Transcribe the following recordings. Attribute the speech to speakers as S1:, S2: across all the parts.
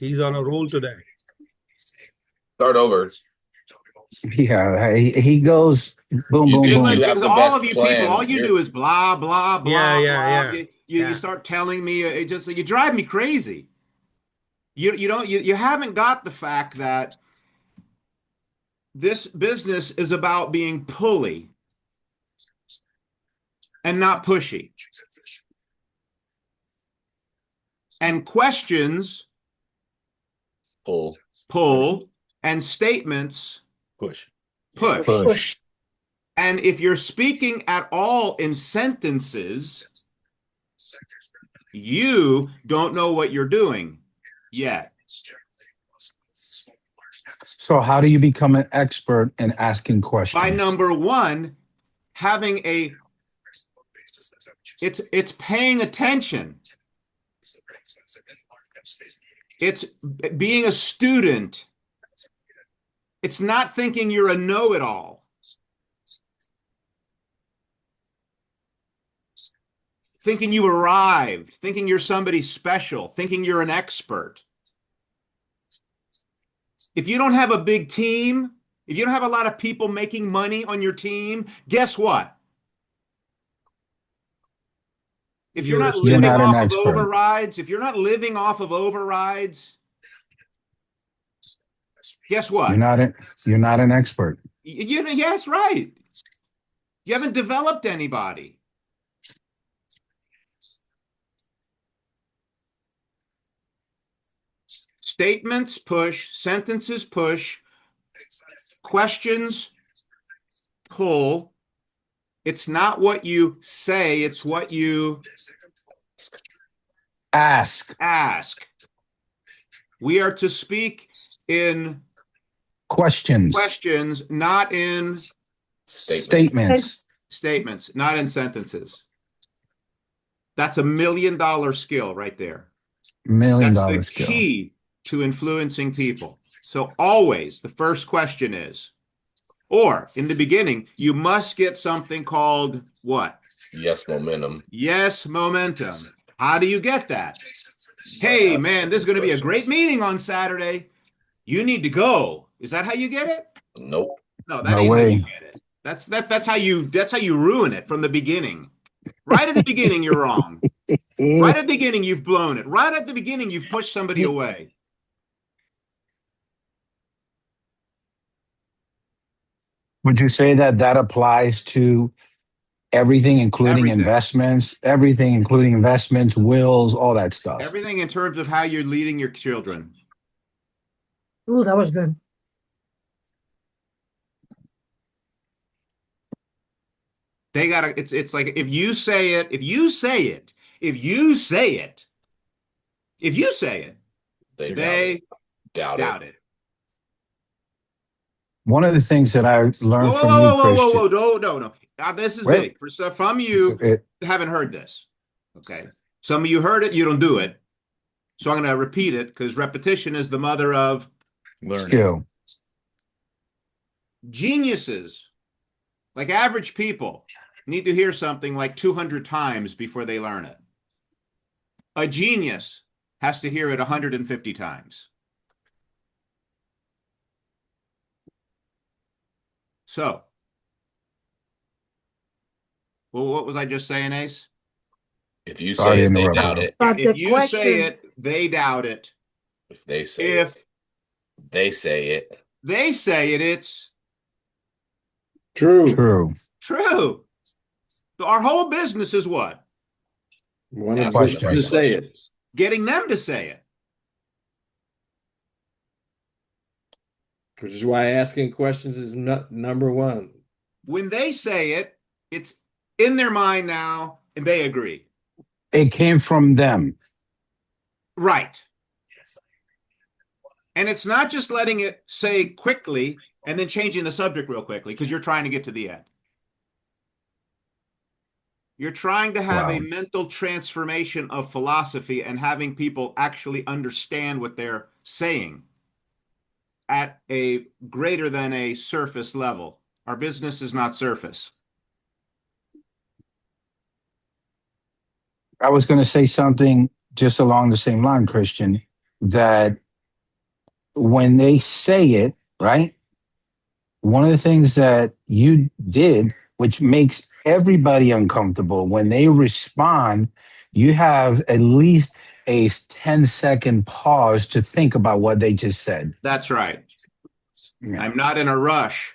S1: He's on a roll today.
S2: Start over.
S3: Yeah, he goes boom,
S2: You
S3: boom,
S2: think
S3: boom.
S2: you have
S4: Because
S2: the
S4: all of
S2: best
S4: you people, all
S2: plan.
S4: you do is blah, blah,
S1: Yeah,
S4: blah,
S1: yeah,
S4: blah.
S1: yeah,
S4: You
S1: yeah.
S4: start telling me it just you drive me crazy. You haven't got the fact that this business is about being pulley and not pushy. And questions
S2: Pull.
S4: pull and statements
S2: Push.
S4: push.
S3: Push.
S4: And if you're speaking at all in sentences, you don't know what you're doing yet.
S3: So how do you become an expert in asking questions?
S4: By number one, having it's paying attention. It's being a student. It's not thinking you're a know-it-all. Thinking you arrived, thinking you're somebody special, thinking you're an expert. If you don't have a big team, if you don't have a lot of people making money on your team, guess what? If you're not
S3: You're
S4: living
S3: not an
S4: off of
S3: expert.
S4: overrides, if you're not living off of overrides, guess what?
S3: You're not an expert.
S4: Yes, right. You haven't developed anybody. Statements push, sentences push, questions pull. It's not what you say, it's what you
S3: Ask
S4: ask. We are to speak in
S3: questions,
S4: not in
S3: statements.
S4: statements, not in sentences. That's $1 million skill right there.
S3: $1 million
S4: That's the
S3: skill.
S4: key to influencing people. So always the first question is, or in the beginning, you must get something called what?
S2: Yes, momentum.
S4: Yes, momentum. How do you get that? Hey, man, this is going to be a great meeting on Saturday. You need to go. Is that how you get it?
S2: Nope.
S4: No, that
S3: No
S4: ain't how
S3: way.
S4: you get it. That's how you ruin it from the beginning. Right at the beginning, you're wrong. Right at the beginning, you've blown it. Right at the beginning, you've pushed somebody away.
S3: Would you say that that applies to everything, including
S4: Everything.
S3: investments, everything, including investments, wills, all that stuff?
S4: Everything in terms of how you're leading your children.
S5: Ooh, that was good.
S4: They gotta, it's like if you say it, if you say it, if you say it, if you say it, they doubt it.
S3: One of the things that I learned
S4: Whoa,
S3: from you,
S4: whoa, whoa, whoa,
S3: Christian.
S4: whoa, no. This is
S3: Wait.
S4: big. So from you, haven't heard this. Okay. Some of you heard it, you don't do it. So I'm going to repeat it because repetition is the mother of
S2: learning.
S3: Skill.
S4: Geniuses, like average people, need to hear something like 200 times before they learn it. A genius has to hear it 150 times. So, well, what was I just saying, Ace?
S2: If you say it, they doubt it.
S5: But
S4: If
S5: the
S4: you say it,
S5: questions,
S4: they doubt it.
S2: If they say
S4: If
S2: it, they say it.
S4: they say it, it's
S6: True.
S3: True.
S4: true. So our whole business is what?
S6: One of
S2: Asking
S6: them
S2: the right
S6: to say it.
S2: questions.
S4: Getting them to say it.
S6: Which is why asking questions is not number one.
S4: When they say it, it's in their mind now, and they agree.
S3: It came from them.
S4: Right. And it's not just letting it say quickly and then changing the subject real quickly because you're trying to get to the end. You're trying to have
S3: Wow.
S4: a mental transformation of philosophy and having people actually understand what they're saying at a greater than a surface level. Our business is not surface.
S3: I was going to say something just along the same line, Christian, that when they say it, right? One of the things that you did, which makes everybody uncomfortable, when they respond, you have at least a 10-second pause to think about what they just said.
S4: That's right.
S3: Yeah.
S4: I'm not in a rush.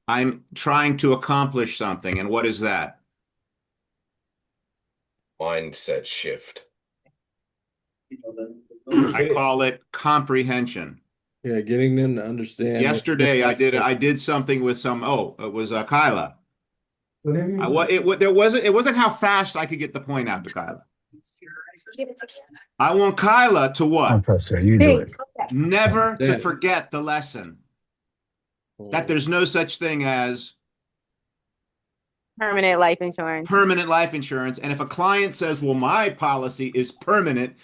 S4: I'm trying to accomplish something. And what is that?
S2: Mindset shift.
S4: I call it comprehension.
S6: Yeah, getting them to understand.
S4: Yesterday, I did something with some. Oh, it was Kyla. It wasn't how fast I could get the point out to Kyla. I want Kyla to what?
S3: Okay, sir, you do it.
S4: Never to
S6: That-
S4: forget the lesson that there's no such thing as
S1: Permanent life insurance.
S4: permanent life insurance. And if a client says, well, my policy is permanent,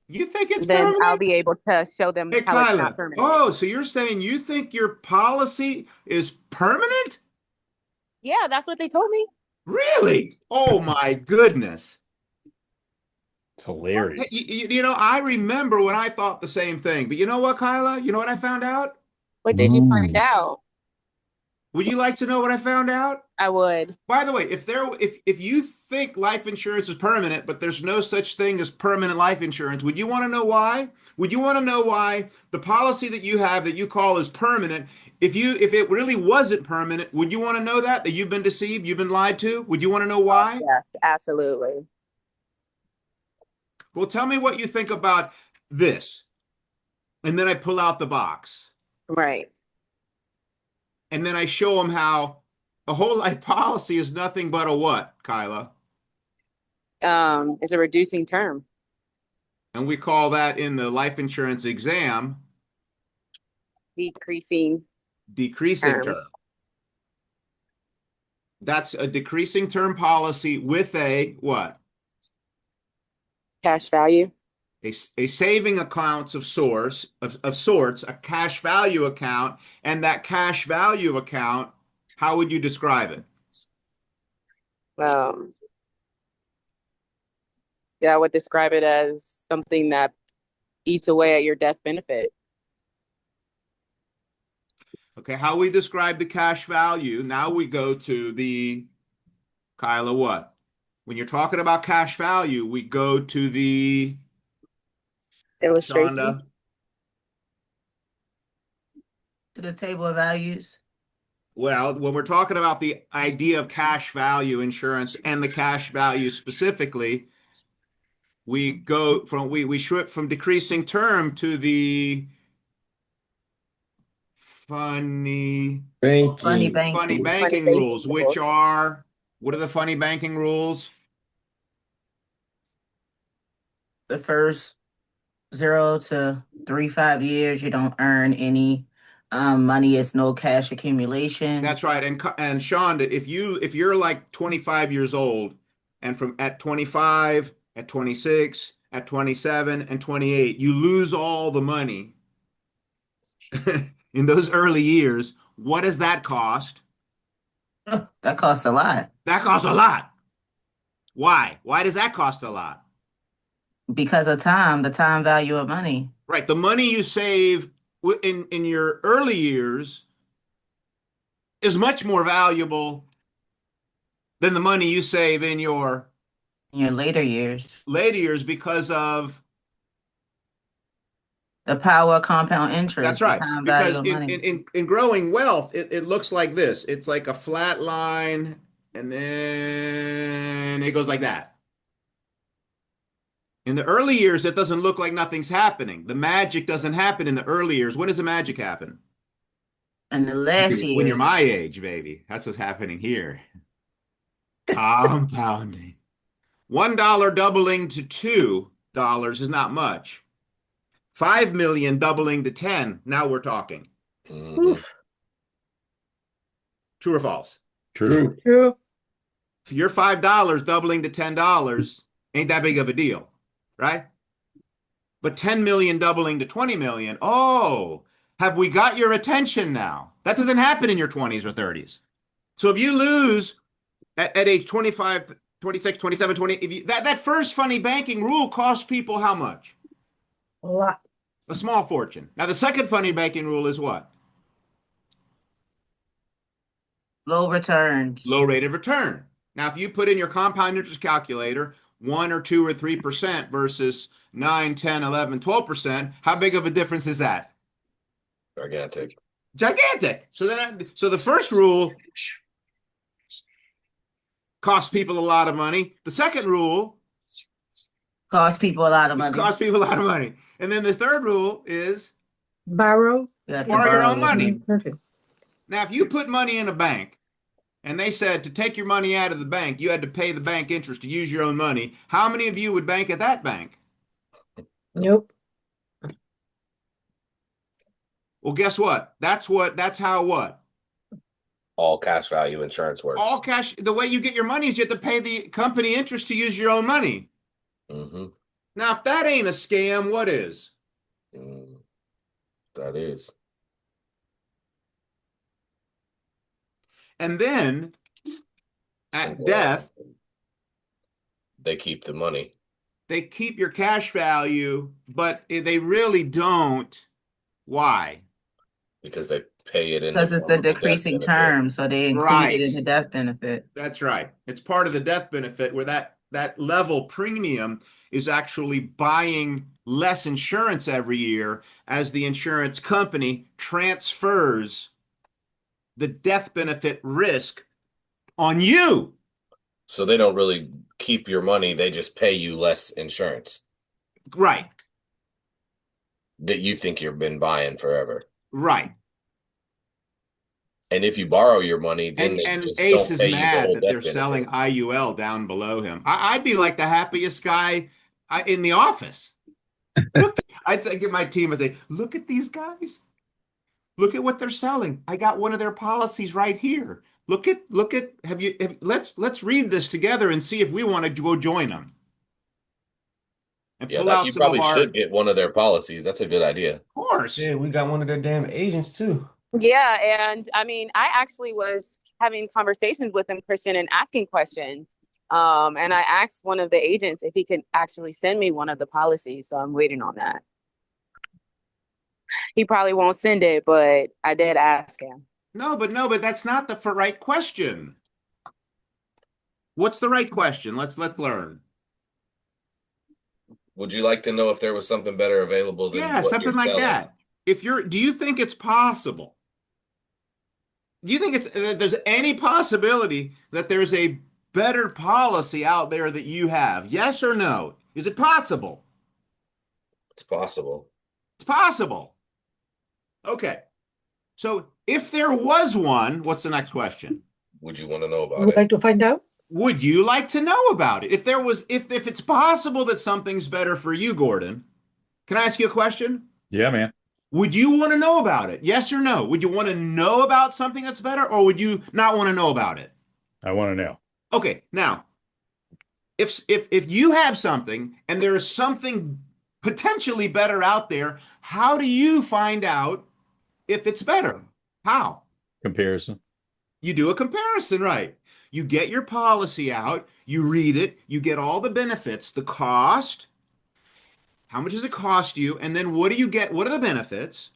S4: you think it's
S1: Then I'll
S4: permanent?
S1: be able to show them
S4: Hey,
S1: how it's
S4: Kyla.
S1: not permanent.
S4: Oh, so you're saying you think your policy is permanent?
S1: Yeah, that's what they told me.
S4: Really? Oh my goodness.
S2: It's hilarious.
S4: You know, I remember when I thought the same thing. But you know what, Kyla? You know what I found out?
S1: What did you find
S3: Ooh.
S1: out?
S4: Would you like to know what I found out?
S1: I would.
S4: By the way, if you think life insurance is permanent, but there's no such thing as permanent life insurance, would you want to know why? Would you want to know why the policy that you have that you call is permanent, if it really wasn't permanent, would you want to know that you've been deceived, you've been lied to? Would you want to know why?
S1: Yes, absolutely.
S4: Well, tell me what you think about this. And then I pull out the box.
S1: Right.
S4: And then I show them how a whole life policy is nothing but a what, Kyla?
S1: It's a reducing term.
S4: And we call that in the life insurance exam
S1: Decreasing
S4: decreasing
S1: term.
S4: term. That's a decreasing term policy with a what?
S1: Cash value.
S4: A saving accounts of sorts, a cash value account, and that cash value account, how would you describe it?
S1: Yeah, I would describe it as something that eats away at your death benefit.
S4: Okay, how we describe the cash value. Now we go to the, Kyla, what? When you're talking about cash value, we go to the
S1: Illustration.
S4: Shonda.
S5: To the table of values.
S4: Well, when we're talking about the idea of cash value insurance and the cash value specifically, we go from we shift from decreasing term to the funny
S5: Funny
S6: Banking.
S5: banking.
S4: banking rules, which are, what are the funny banking rules?
S5: The first 0 to 5 years, you don't earn any money. It's no cash accumulation.
S4: That's right. And Shonda, if you're like 25 years old, and from at 25, at 26, at 27, and 28, you lose all the money in those early years, what does that cost?
S5: That costs a lot
S4: That costs a lot. Why? Why does that cost a lot?
S5: because of time, the time value of money.
S4: Right. The money you save in your early years is much more valuable than the money you save in your
S5: In your later years.
S4: later years because of.
S5: The power of compound interest.
S4: That's
S5: the
S4: right.
S5: time
S4: Because
S5: value of money.
S4: in growing wealth, it looks like this. It's like a flat line, and then it goes like that. In the early years, it doesn't look like nothing's happening. The magic doesn't happen in the early years. When does the magic happen?
S5: In the last years.
S4: When you're my age, baby. That's what's happening here. Compounding. $1 doubling to $2 is not much. 5 million doubling to 10. Now we're talking.
S2: Mhm.
S4: True or false?
S6: True.
S5: True.
S4: If your $5 doubling to $10 ain't that big of a deal, right? But 10 million doubling to 20 million, oh, have we got your attention now? That doesn't happen in your 20s or 30s. So if you lose at age 25, 26, 27, 20, that first funny banking rule costs people how much?
S7: A lot.
S4: A small fortune. Now, the second funny banking rule is what?
S5: Low returns.
S4: Low rate of return. Now, if you put in your compound interest calculator 1 or 2 or 3% versus 9, 10, 11, 12%, how big of a difference is that?
S2: Gigantic.
S4: Gigantic. So the first rule costs people a lot of money. The second rule
S5: Cost people a lot of money.
S4: costs people a lot of money. And then the third rule is
S7: Borrow.
S5: You have to
S4: borrow your own
S5: it.
S4: money.
S7: Perfect.
S4: Now, if you put money in a bank and they said to take your money out of the bank, you had to pay the bank interest to use your own money, how many of you would bank at that bank?
S7: Nope.
S4: Well, guess what? That's how what?
S2: All cash value insurance works.
S4: All cash. The way you get your money is you have to pay the company interest to use your own money.
S2: Mm-hmm.
S4: Now, if that ain't a scam, what is?
S2: That is.
S4: And then at death,
S2: they keep the money.
S4: they keep your cash value, but they really don't. Why?
S2: Because they pay it in
S5: Because
S2: the
S5: it's
S2: form
S5: a
S2: of a death
S5: decreasing
S2: benefit.
S5: term, so they include
S4: Right.
S5: it in the death benefit.
S4: That's right. It's part of the death benefit where that level premium is actually buying less insurance every year as the insurance company transfers the death benefit risk on you.
S2: So they don't really keep your money. They just pay you less insurance
S4: Right.
S2: that you think you've been buying forever.
S4: Right.
S2: And if you borrow your money, then they
S4: And
S2: just
S4: Ace
S2: don't
S4: is
S2: pay you the
S4: mad
S2: whole
S4: that
S2: death
S4: they're
S2: benefit.
S4: selling IUL down below him. I'd be like the happiest guy in the office. Look, I'd say, give my team, I'd say, look at these guys. Look at what they're selling. I got one of their policies right here. Look at let's read this together and see if we want to go join them. And
S2: Yeah,
S4: pull out
S2: you
S4: some of
S2: probably
S4: our,
S2: should get one of their policies. That's a good idea.
S4: of course.
S6: Yeah, we got one of their damn agents too.
S1: Yeah, and I mean, I actually was having conversations with him, Christian, and asking questions. And I asked one of the agents if he could actually send me one of the policies, so I'm waiting on that. He probably won't send it, but I did ask him.
S4: No, but that's not the right question. What's the right question? Let's learn.
S2: Would you like to know if there was something better available than
S4: Yeah,
S2: what
S4: something
S2: you're
S4: like
S2: selling?
S4: that. Do you think it's possible? Do you think there's any possibility that there's a better policy out there that you have? Yes or no? Is it possible?
S2: It's possible.
S4: It's possible. Okay. So if there was one, what's the next question?
S2: Would you want to know about
S7: Would
S2: it?
S7: like to find out?
S4: Would you like to know about it? If it's possible that something's better for you, Gordon, can I ask you a question?
S8: Yeah, man.
S4: Would you want to know about it? Yes or no? Would you want to know about something that's better, or would you not want to know about it?
S8: I want to know.
S4: Okay, now, if you have something and there is something potentially better out there, how do you find out if it's better? How?
S8: Comparison.
S4: You do a comparison, right? You get your policy out, you read it, you get all the benefits, the cost, how much does it cost you, and then what do you get? What are the benefits?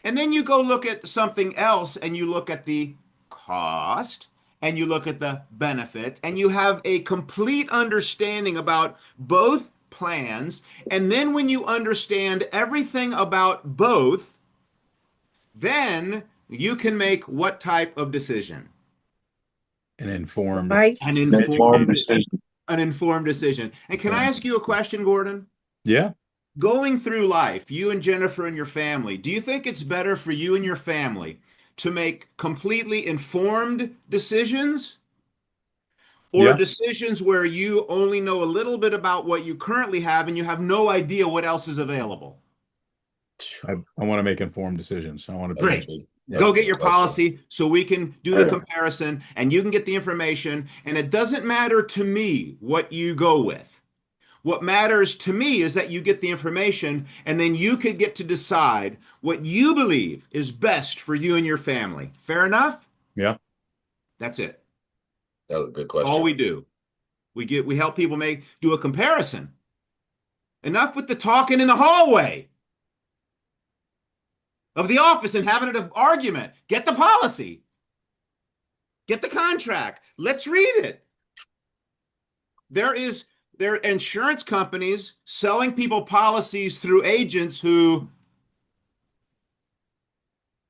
S4: And then you go look at something else and you look at the cost and you look at the benefits and you have a complete understanding about both plans. And then when you understand everything about both, then you can make what type of decision?
S8: An informed.
S7: Right.
S4: An informed decision. An informed decision. And can I ask you a question, Gordon?
S8: Yeah.
S4: Going through life, you and Jennifer and your family, do you think it's better for you and your family to make completely informed decisions or
S8: Yeah.
S4: decisions where you only know a little bit about what you currently have and you have no idea what else is available?
S8: I want to make informed decisions. I want to be.
S4: Great.
S8: Yeah.
S4: Go get your policy so we can do the comparison and you can get the information. And it doesn't matter to me what you go with. What matters to me is that you get the information and then you could get to decide what you believe is best for you and your family. Fair enough?
S8: Yeah.
S4: That's it.
S2: That was a good question.
S4: All we do. We help people do a comparison. Enough with the talking in the hallway. of the office and having an argument. Get the policy. Get the contract. Let's read it. There are insurance companies selling people policies through agents who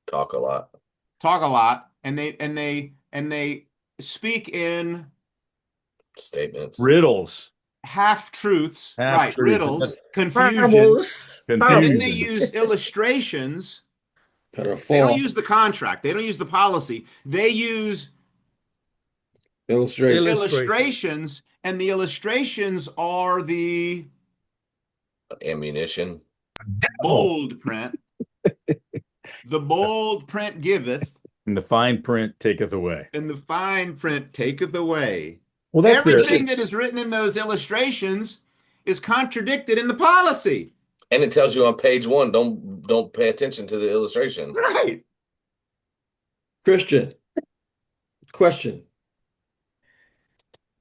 S2: Talk a lot.
S4: and they speak in
S2: Statements.
S8: Riddles.
S4: half-truths, right,
S8: Half-truths.
S4: riddles, confusion.
S7: Parables.
S4: And then they
S8: Confusion.
S4: use illustrations.
S9: That are
S4: They don't
S9: false.
S4: use the contract. They don't use the policy. They use
S9: Illustration.
S4: illustrations, and the illustrations are the
S2: Ammunition.
S4: bold print. The bold print giveth,
S8: And the fine print taketh away.
S4: and the fine print taketh away.
S8: Well, that's
S4: Everything that is written in those illustrations is contradicted in the policy.
S2: And it tells you on page 1, don't pay attention to the illustration.
S4: Right.
S9: Christian, question.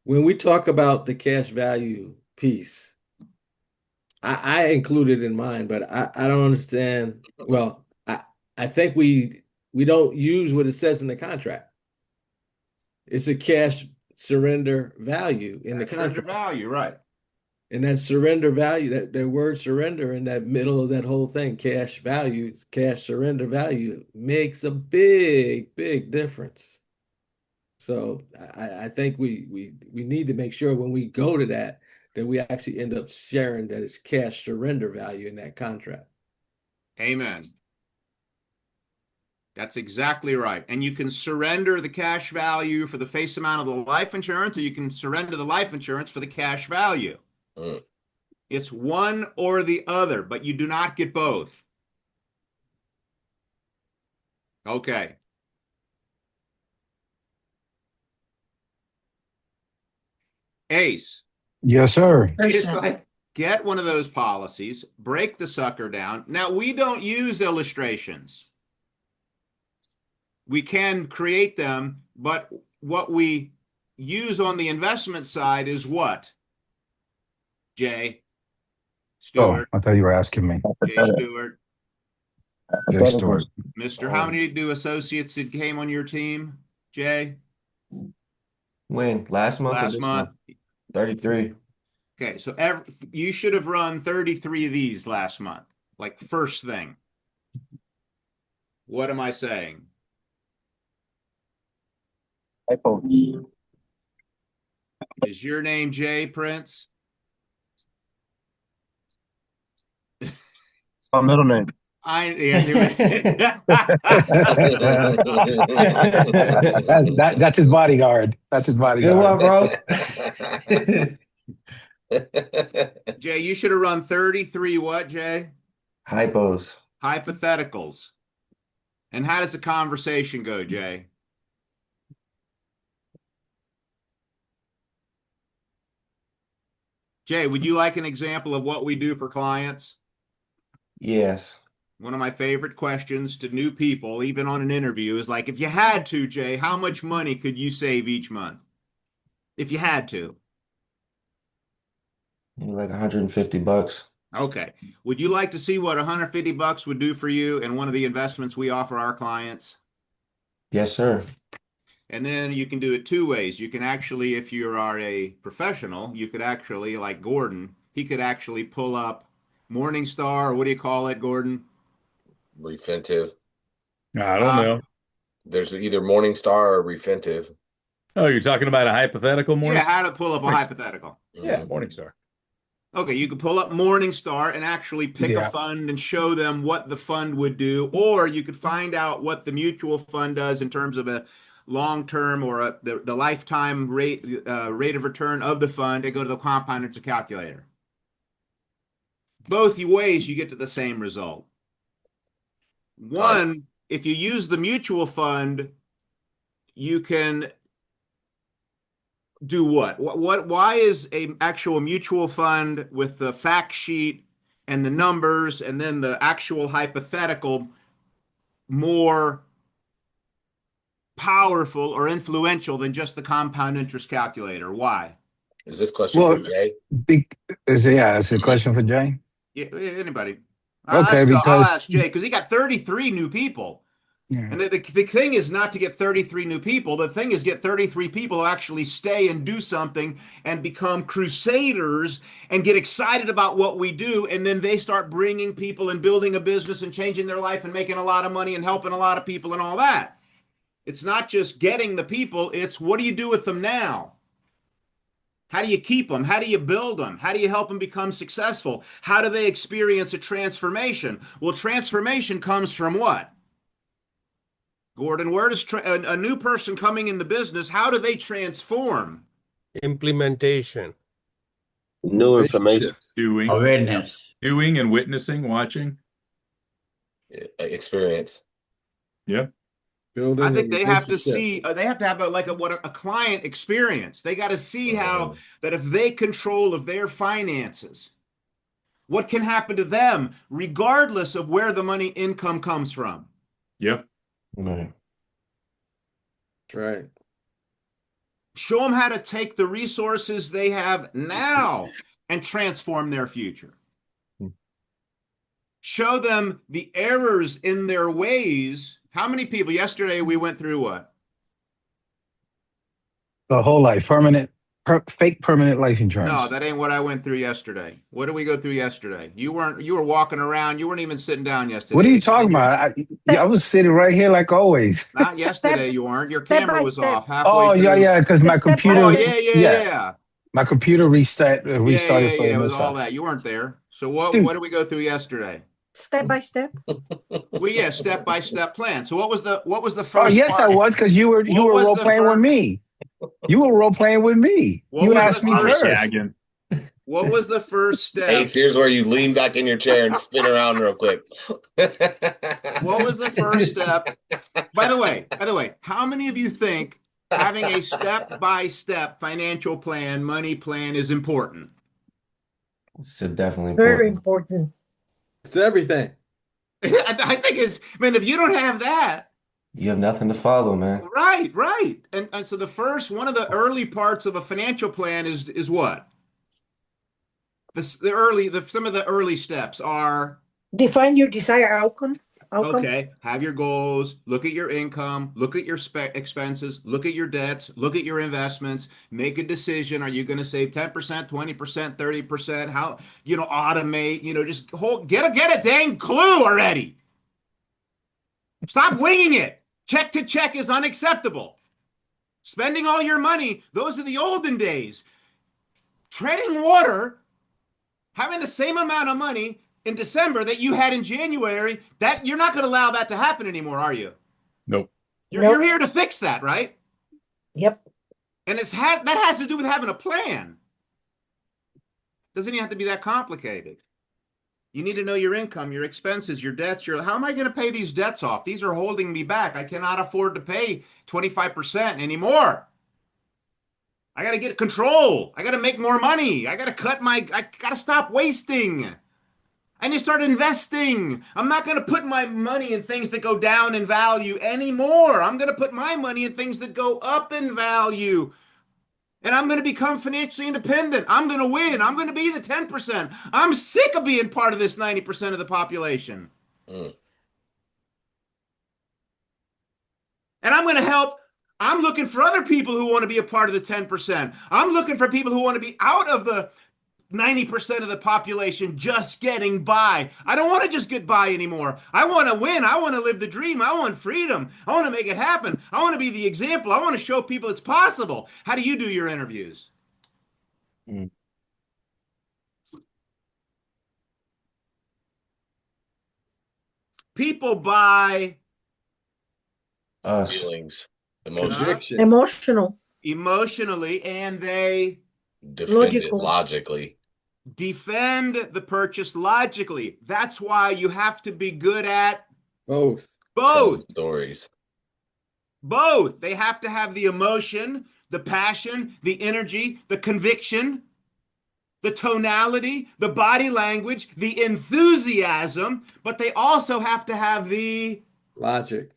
S9: When we talk about the cash value piece, I included in mine, but I don't understand. Well, I think we don't use what it says in the contract. It's a cash surrender value in the
S4: Surrender
S9: contract.
S4: value, right.
S9: And that surrender value, that word surrender in that middle of that whole thing, cash value, cash surrender value, makes a big, big difference. So I think we need to make sure when we go to that we actually end up sharing that it's cash surrender value in that contract.
S4: Amen. That's exactly right. And you can surrender the cash value for the face amount of the life insurance, or you can surrender the life insurance for the cash value.
S2: Mm.
S4: It's one or the other, but you do not get both. Okay. Ace.
S3: Yes, sir.
S4: It's like, get one of those policies, break the sucker down. Now, we don't use illustrations. We can create them, but what we use on the investment side is what? Jay Stewart.
S3: Oh, I thought you were asking me.
S4: Jay Stewart.
S3: Jay Stewart.
S4: Mr. How many do associates that came on your team, Jay?
S6: When? Last month or
S4: Last
S6: this
S4: month?
S6: 33.
S4: Okay, so you should have run 33 of these last month, like first thing. What am I saying? Is your name Jay Prince?
S10: My middle name.
S3: That's his bodyguard. That's his
S6: Good one,
S3: bodyguard.
S6: bro.
S4: Jay, you should have run 33 what, Jay?
S6: Hypos.
S4: Hypotheticals. And how does the conversation go, Jay? Jay, would you like an example of what we do for clients?
S6: Yes.
S4: One of my favorite questions to new people, even on an interview, is like, if you had to, Jay, how much money could you save each month? If you had to.
S6: Like $150.
S4: Okay. Would you like to see what $150 would do for you in one of the investments we offer our clients?
S6: Yes, sir.
S4: And then you can do it two ways. You can actually, if you are a professional, you could actually, like Gordon, he could actually pull up Morningstar, or what do you call it, Gordon?
S2: Refinitiv.
S8: I don't know.
S2: There's either Morningstar or Refinitiv.
S8: Oh, you're talking about a hypothetical Morningstar?
S4: Yeah, how to pull up a hypothetical.
S8: Yeah, Morningstar.
S4: Okay, you can pull up Morningstar and actually pick a fund and show them what the fund would do, or you could find out what the mutual fund does in terms of a long-term or the lifetime rate of return of the fund, and go to the compound interest calculator. Both ways, you get to the same result. One, if you use the mutual fund, you can do what? Why is a actual mutual fund with the fact sheet and the numbers and then the actual hypothetical more powerful or influential than just the compound interest calculator? Why?
S2: Is this question for Jay?
S3: It's a question for Jay.
S4: Yeah, anybody.
S3: Okay,
S4: I'll
S3: because
S4: ask Jay because he got 33 new people.
S3: yeah.
S4: And the thing is not to get 33 new people. The thing is get 33 people who actually stay and do something and become crusaders and get excited about what we do. And then they start bringing people and building a business and changing their life and making a lot of money and helping a lot of people and all that. It's not just getting the people. It's what do you do with them now? How do you keep them? How do you build them? How do you help them become successful? How do they experience a transformation? Well, transformation comes from what? Gordon, where does a new person coming in the business, how do they transform?
S10: Implementation.
S11: New information.
S8: Doing,
S12: Awareness.
S8: doing and witnessing, watching.
S2: Experience.
S8: Yeah.
S9: Building
S4: I
S9: a
S4: think they have to
S9: relationship.
S4: see, they have to have a client experience. They got to see how that if they control of their finances, what can happen to them regardless of where the money income comes from.
S8: Yep.
S6: Right.
S9: That's right.
S4: Show them how to take the resources they have now and transform their future. Show them the errors in their ways. How many people yesterday we went through what?
S3: The whole life, fake permanent life insurance.
S4: No, that ain't what I went through yesterday. What did we go through yesterday? You were walking around. You weren't even sitting down yesterday.
S3: What are you talking about? I was sitting right here like always.
S4: Not yesterday, you weren't. Your
S7: step
S4: camera
S7: by
S4: was
S7: step.
S4: off halfway
S3: Oh,
S4: through.
S3: yeah, because my
S7: Step by
S3: computer.
S4: Oh,
S7: step.
S4: yeah.
S3: My computer restarted for
S4: It
S3: the
S4: was
S3: new
S4: all
S3: stuff.
S4: that. You weren't there. So what
S3: Dude.
S4: did we go through yesterday?
S7: Step by step.
S4: Well, yeah, step-by-step plan. So what was the first
S3: Oh, yes, I
S4: part?
S3: was, because you were
S4: What was
S3: role
S4: the
S3: playing with
S4: first-
S3: me. You were role playing with me.
S4: What
S3: You
S4: was
S3: asked
S4: the
S3: me
S4: first-
S3: first.
S8: Gagging.
S4: What was the first step?
S2: Ace, here's where you lean back in your chair and spin around real quick.
S4: What was the first step? By the way, how many of you think having a step-by-step financial plan, money plan is important?
S6: It's definitely
S7: Very
S6: important.
S7: important.
S9: It's everything.
S4: I think if you don't have that,
S6: You have nothing to follow, man.
S4: right. And so one of the early parts of a financial plan is what? Some of the early steps are
S7: Define your desired outcome.
S4: okay, have your goals, look at your income, look at your expenses, look at your debts, look at your investments, make a decision. Are you going to save 10%, 20%, 30%? How, automate, just get a dang clue already. Stop winging it. Check to check is unacceptable. Spending all your money, those are the olden days. Treading water, having the same amount of money in December that you had in January, that you're not going to allow that to happen anymore, are you?
S8: Nope.
S4: You're here to fix that, right?
S7: Yep.
S4: And that has to do with having a plan. Doesn't even have to be that complicated. You need to know your income, your expenses, your debts. How am I going to pay these debts off? These are holding me back. I cannot afford to pay 25% anymore. I got to get control. I got to make more money. I got to stop wasting. I need to start investing. I'm not going to put my money in things that go down in value anymore. I'm going to put my money in things that go up in value. And I'm going to become financially independent. I'm going to win. I'm going to be the 10%. I'm sick of being part of this 90% of the population. And I'm going to help. I'm looking for other people who want to be a part of the 10%. I'm looking for people who want to be out of the 90% of the population just getting by. I don't want to just get by anymore. I want to win. I want to live the dream. I want freedom. I want to make it happen. I want to be the example. I want to show people it's possible. How do you do your interviews? People buy
S6: Us.
S2: Feelings,
S7: Emotional.
S4: Emotionally, and they
S2: defend it logically.
S4: Defend the purchase logically. That's why you have to be good at
S9: both.
S2: Telling stories.
S4: Both. They have to have the emotion, the passion, the energy, the conviction, the tonality, the body language, the enthusiasm, but they also have to have the
S9: logic.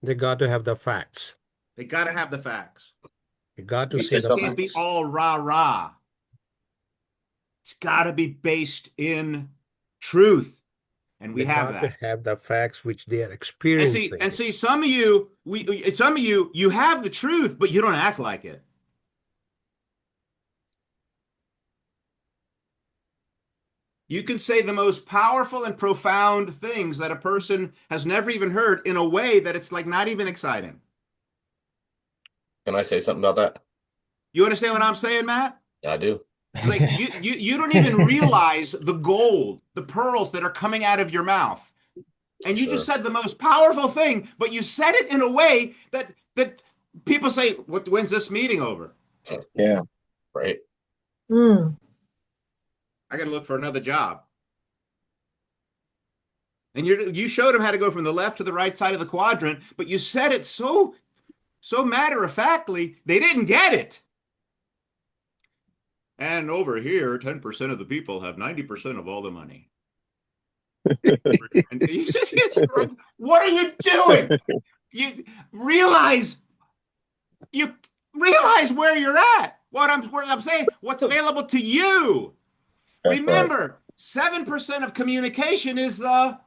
S10: They got to have the facts.
S4: They got to have the facts.
S10: You got to see the
S4: It can't be all rah-rah. It's got to be based in truth. And we
S10: They
S4: have
S10: got to
S4: that.
S10: have the facts which they are
S4: And
S10: experiencing.
S4: see, some of you, you have the truth, but you don't act like it. You can say the most powerful and profound things that a person has never even heard in a way that it's like not even exciting.
S2: Can I say something about that?
S4: You understand what I'm saying, Matt?
S2: I do.
S4: It's like you don't even realize the gold, the pearls that are coming out of your mouth. And you just said the most powerful thing, but you said it in a way that people say, when's this meeting over?
S11: Yeah.
S2: Right.
S7: Mm.
S4: I got to look for another job. And you showed them how to go from the left to the right side of the quadrant, but you said it so matter-of-factly, they didn't get it. And over here, 10% of the people have 90% of all the money. And you said, what are you doing? You realize where you're at. What I'm saying, what's available to you. Remember, 7% of communication is the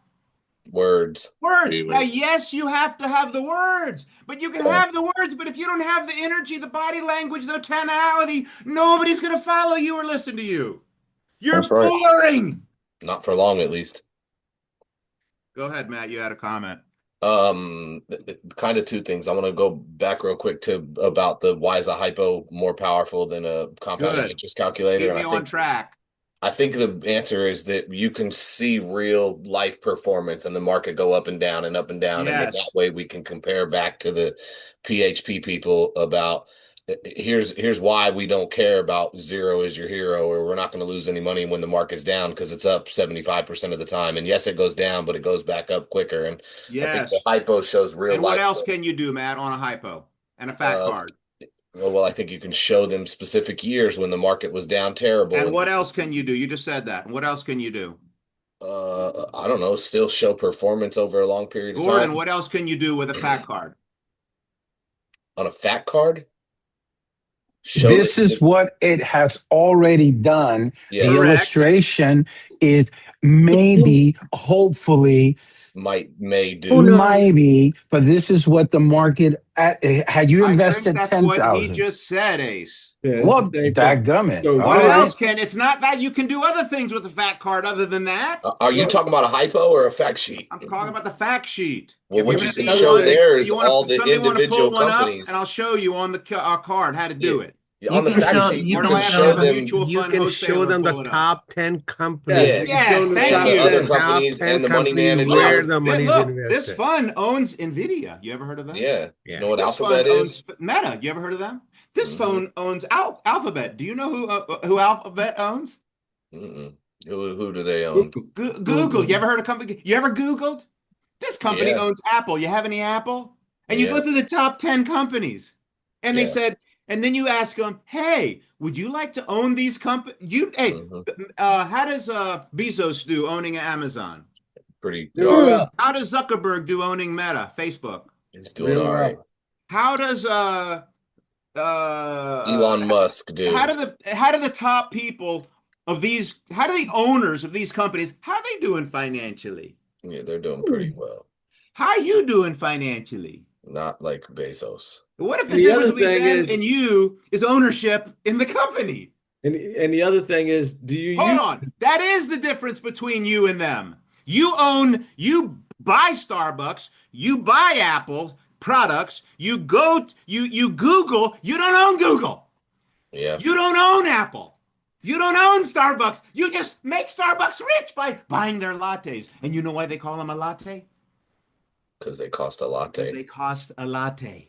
S2: words.
S4: Now, yes, you have to have the words, but you can have the words, but if you don't have the energy, the body language, the tonality, nobody's going to follow you or listen to you. You're boring.
S2: Not for long, at least.
S4: Go ahead, Matt. You had a comment.
S2: Kind of two things. I want to go back real quick to about the why is a hypo more powerful than a compounding interest calculator.
S4: Keep me on track.
S2: I think the answer is that you can see real life performance and the market go up and down and up and down.
S4: Yes.
S2: And then that way we can compare back to the PHP people about here's why we don't care about zero is your hero, or we're not going to lose any money when the market's down because it's up 75% of the time. And yes, it goes down, but it goes back up quicker. And I think the hypo shows real
S4: and
S2: life.
S4: What else can you do, Matt, on a hypo and a fact card?
S2: Well, I think you can show them specific years when the market was down terrible.
S4: And what else can you do? You just said that. And what else can you do?
S2: I don't know. Still show performance over a long period of time.
S4: Gordon, what else can you do with a fact card?
S2: On a fact card?
S3: This is what it has already done.
S2: Yes.
S3: The illustration is maybe, hopefully,
S2: may do.
S3: Maybe, but this is what the market had you invested 10,000.
S4: What he just said, Ace.
S9: Yeah,
S3: Well, dadgummit.
S9: So
S4: what else can? It's not that you can do other things with the fact card other than that.
S2: Are you talking about a hypo or a fact sheet?
S4: I'm talking about the fact sheet.
S2: Well, what you can show there is all the individual companies.
S4: And I'll show you on the card how to do it.
S2: On the fact sheet, you can
S10: show them the top 10 companies.
S4: Yes, thank you.
S2: Other companies and the money manager.
S10: Where the money is invested.
S4: This fund owns NVIDIA. You ever heard of them?
S2: Yeah. You know what Alphabet is?
S4: Meta. You ever heard of them? This phone owns Alphabet. Do you know who Alphabet owns?
S2: Who do they own?
S4: Google. You ever heard of company? You ever Googled? This company owns Apple. You have any Apple? And you go through the top 10 companies. And they said, and then you ask them, hey, would you like to own these companies? How does Bezos do owning Amazon?
S2: Pretty
S4: good. How does Zuckerberg do owning Meta, Facebook?
S2: He's doing all right.
S4: How does
S2: Elon Musk do?
S4: How do the top people of these? How do the owners of these companies? How are they doing financially?
S2: Yeah, they're doing pretty well.
S4: How are you doing financially?
S2: Not like Bezos.
S4: What if the difference between them and you is ownership in the company?
S9: And the other thing is, do you
S4: hold on? That is the difference between you and them. You buy Starbucks, you buy Apple products, you Google, you don't own Google.
S2: Yeah.
S4: You don't own Apple. You don't own Starbucks. You just make Starbucks rich by buying their lattes. And you know why they call them a latte?
S2: Because they cost a latte.
S4: They cost a latte.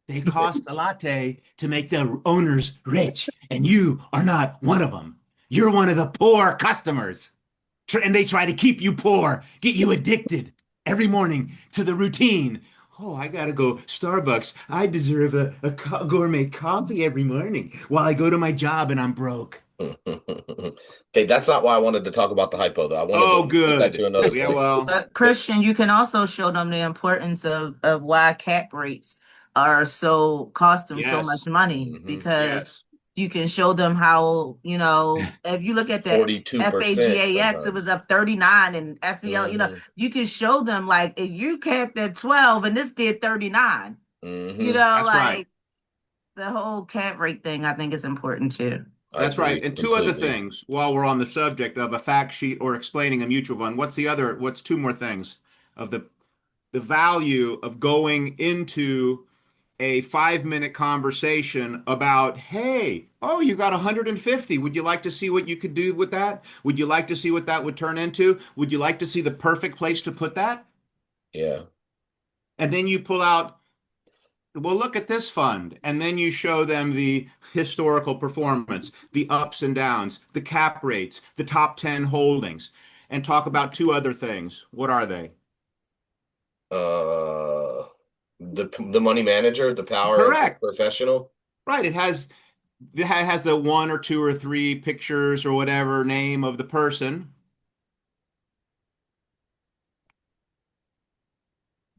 S4: They cost a latte to make the owners rich, and you are not one of them. You're one of the poor customers, and they try to keep you poor, get you addicted every morning to the routine. Oh, I gotta go Starbucks. I deserve a gourmet coffee every morning while I go to my job and I'm broke.
S2: Okay, that's not why I wanted to talk about the hypo, though. I wanted to get that to another point.
S5: But Christian, you can also show them the importance of why cap rates are cost them so much money, because You can show them how, if you look at the
S2: 42%
S5: FAGAX, it was
S2: sometimes.
S5: up 39, and FEL, you can show them, like, if you kept at 12 and this did 39,
S4: That's right.
S5: The whole cap rate thing, I think, is important too.
S4: That's right. And two other things while we're on the subject of a fact sheet or explaining a mutual fund. What's two more things of the value of going into a 5-minute conversation about, hey, oh, you got 150. Would you like to see what you could do with that? Would you like to see what that would turn into? Would you like to see the perfect place to put that?
S2: Yeah.
S4: And then you pull out, well, look at this fund. And then you show them the historical performance, the ups and downs, the cap rates, the top 10 holdings, and talk about two other things. What are they?
S2: The money manager, the power interest professional.
S4: Right. It has the one or two or three pictures or whatever name of the person.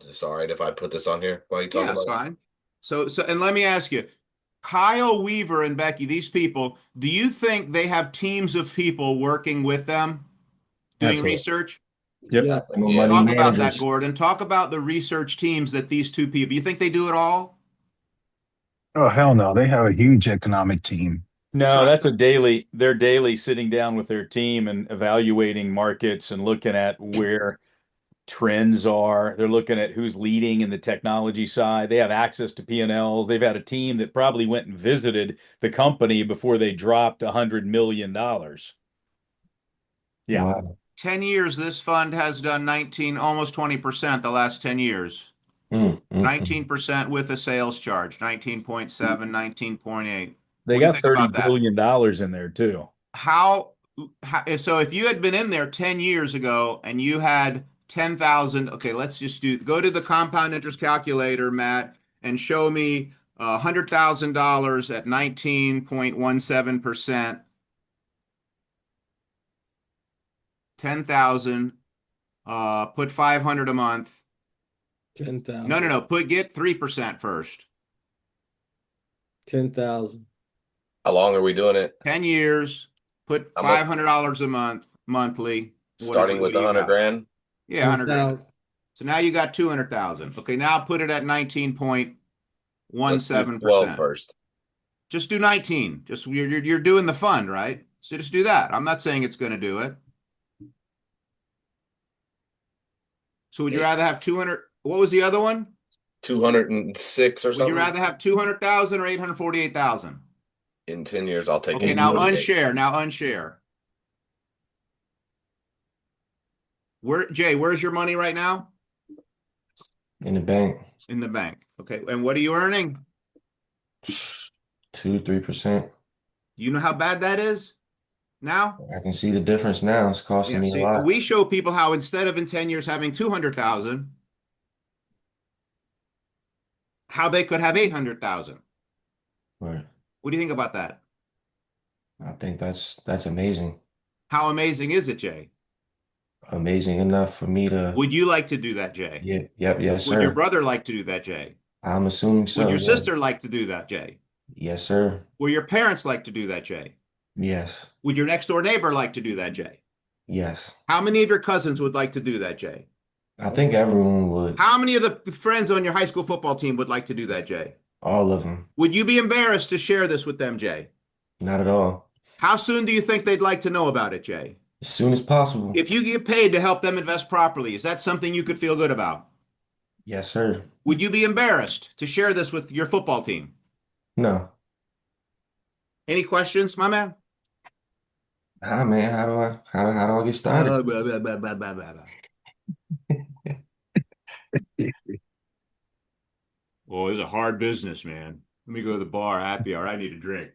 S2: Is this all right if I put this on here while you talk about
S4: it's
S2: it?
S4: fine. So and let me ask you, Kyle Weaver and Becky, these people, do you think they have teams of people working with them doing
S8: Absolutely.
S4: research?
S8: Yep.
S6: Yeah.
S4: Talk about that, Gordon. Talk about the research teams that these two people, you think they do it all?
S3: Oh, hell no. They have a huge economic team.
S8: No, that's they're daily sitting down with their team and evaluating markets and looking at where trends are. They're looking at who's leading in the technology side. They have access to P&Ls. They've had a team that probably went and visited the company before they dropped $100 million. Yeah.
S6: Wow.
S4: 10 years, this fund has done 19, almost 20% the last 10 years. 19% with a sales charge, 19.7, 19.8.
S8: They
S4: What do you
S8: got
S4: think
S8: $30
S4: about that?
S8: billion in there too.
S4: So if you had been in there 10 years ago and you had 10,000, okay, let's just go to the compound interest calculator, Matt, and show me $100,000 at 19.17%. 10,000, put 500 a month.
S9: 10,000.
S4: No. Get 3% first.
S9: 10,000.
S2: How long are we doing it?
S4: 10 years, put $500 a month, monthly.
S2: Starting with 100 grand?
S4: Yeah, 100 grand. So now you got 200,000. Okay, now put it at 19.17%.
S2: Let's do 12 first.
S4: Just do 19. Just you're doing the fund, right? So just do that. I'm not saying it's going to do it. So would you rather have 200? What was the other one?
S2: 206 or something.
S4: Would you rather have 200,000 or 848,000?
S2: In 10 years, I'll take it.
S4: Okay, now unshare. Jay, where's your money right now?
S6: In the bank.
S4: In the bank. Okay, and what are you earning?
S6: 2-3%.
S4: You know how bad that is now?
S6: I can see the difference now. It's costing me a lot.
S4: We show people how instead of in 10 years having 200,000, how they could have 800,000.
S6: Right.
S4: What do you think about that?
S6: I think that's amazing.
S4: How amazing is it, Jay?
S6: Amazing enough for me to.
S4: Would you like to do that, Jay?
S6: Yeah. Yep. Yes, sir.
S4: Would your brother like to do that, Jay?
S6: I'm assuming so.
S4: Would your sister like to do that, Jay?
S6: Yes, sir.
S4: Would your parents like to do that, Jay?
S6: Yes.
S4: Would your next door neighbor like to do that, Jay?
S6: Yes.
S4: How many of your cousins would like to do that, Jay?
S6: I think everyone would.
S4: How many of the friends on your high school football team would like to do that, Jay?
S6: All of them.
S4: Would you be embarrassed to share this with them, Jay?
S6: Not at all.
S4: How soon do you think they'd like to know about it, Jay?
S6: As soon as possible.
S4: If you get paid to help them invest properly, is that something you could feel good about?
S6: Yes, sir.
S4: Would you be embarrassed to share this with your football team?
S6: No.
S4: Any questions, my man?
S6: Man, how do I get started?
S4: Oh, it's a hard business, man. Let me go to the bar. Happy hour. I need a drink.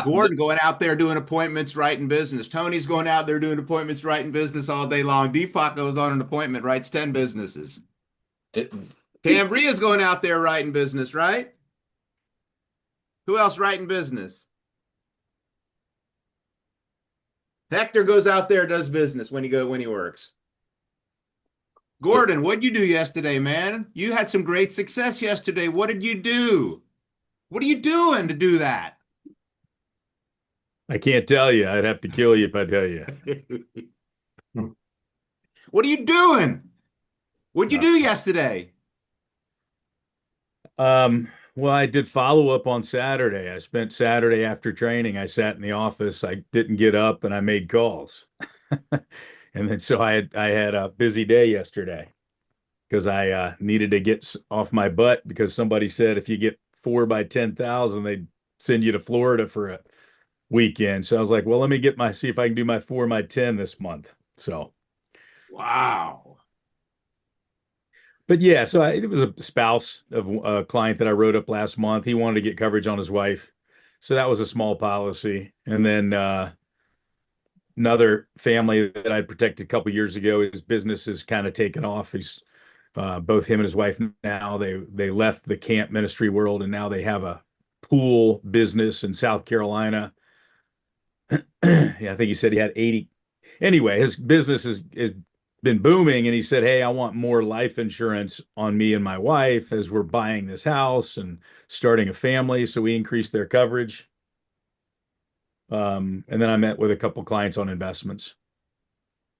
S4: Gordon going out there doing appointments, writing business. Tony's going out there doing appointments, writing business all day long. Deepak goes on an appointment, writes 10 businesses. Cambria's going out there writing business, right? Who else writing business? Hector goes out there, does business when he works. Gordon, what'd you do yesterday, man? You had some great success yesterday. What did you do? What are you doing to do that?
S8: I can't tell you. I'd have to kill you if I tell you.
S4: What are you doing? What'd you do yesterday?
S8: Well, I did follow up on Saturday. I spent Saturday after training. I sat in the office. I didn't get up and I made calls. And then so I had a busy day yesterday because I needed to get off my butt because somebody said if you get 4 by 10,000, they'd send you to Florida for a weekend. So I was like, well, let me see if I can do my 4 by 10 this month. So,
S4: wow.
S8: but yeah, so it was a spouse of a client that I wrote up last month. He wanted to get coverage on his wife. So that was a small policy. And then another family that I protected a couple years ago, his business has kind of taken off. He's both him and his wife now they left the camp ministry world and now they have a pool business in South Carolina. Yeah, I think he said he had 80. Anyway, his business is been booming and he said, "Hey, I want more life insurance on me and my wife as we're buying this house and starting a family." So we increased their coverage. And then I met with a couple clients on investments.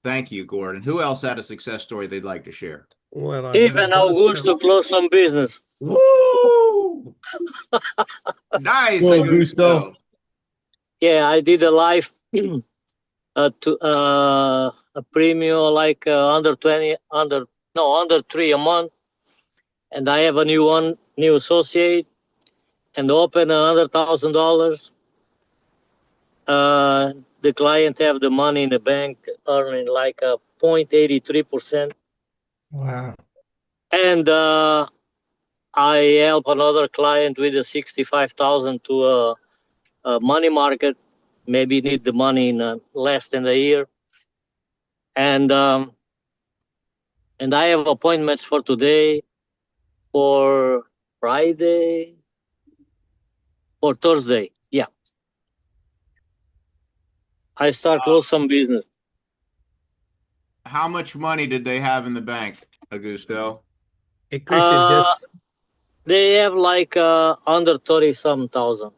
S4: Thank you, Gordon. Who else had a success story they'd like to share?
S10: Well,
S11: Even Augusto close some business.
S4: Woo! Nice,
S8: Well,
S4: Augusto.
S11: Yeah, I did a life a premium like under 20, under 3 a month. And I have a new associate, and open $100,000. The client have the money in the bank earning like a 0.83%.
S6: Wow.
S11: And I help another client with a 65,000 to a money market. Maybe need the money in less than a year. And I have appointments for today, for Friday, for Thursday. Yeah. I start close some business.
S4: How much money did they have in the bank, Augusto?
S10: Hey, Christian, just
S11: They have like under 30 some thousand.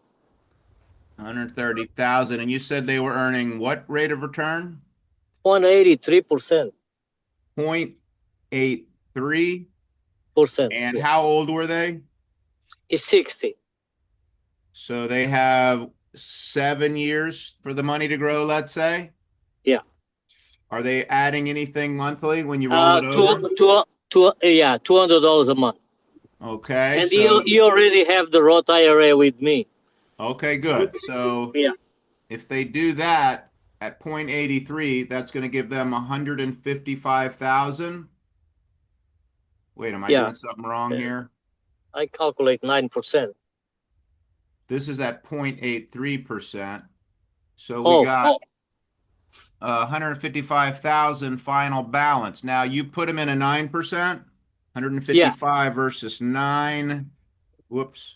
S4: 130,000. And you said they were earning what rate of return?
S11: 0.83%.
S4: 0.83%. And
S11: Yeah.
S4: how old were they?
S11: It's 60.
S4: So they have 7 years for the money to grow, let's say.
S11: Yeah.
S4: Are they adding anything monthly when you roll it over?
S11: Yeah, $200 a month.
S4: Okay,
S11: And
S4: so
S11: you already have the Roth IRA with me.
S4: okay, good. So
S11: Yeah.
S4: if they do that at 0.83, that's going to give them 155,000. Wait, am I
S11: Yeah.
S4: doing something wrong here?
S11: I calculate 9%.
S4: This is at 0.83%. So we got 155,000 final balance. Now you put them in a 9%, 155 versus 9. Whoops.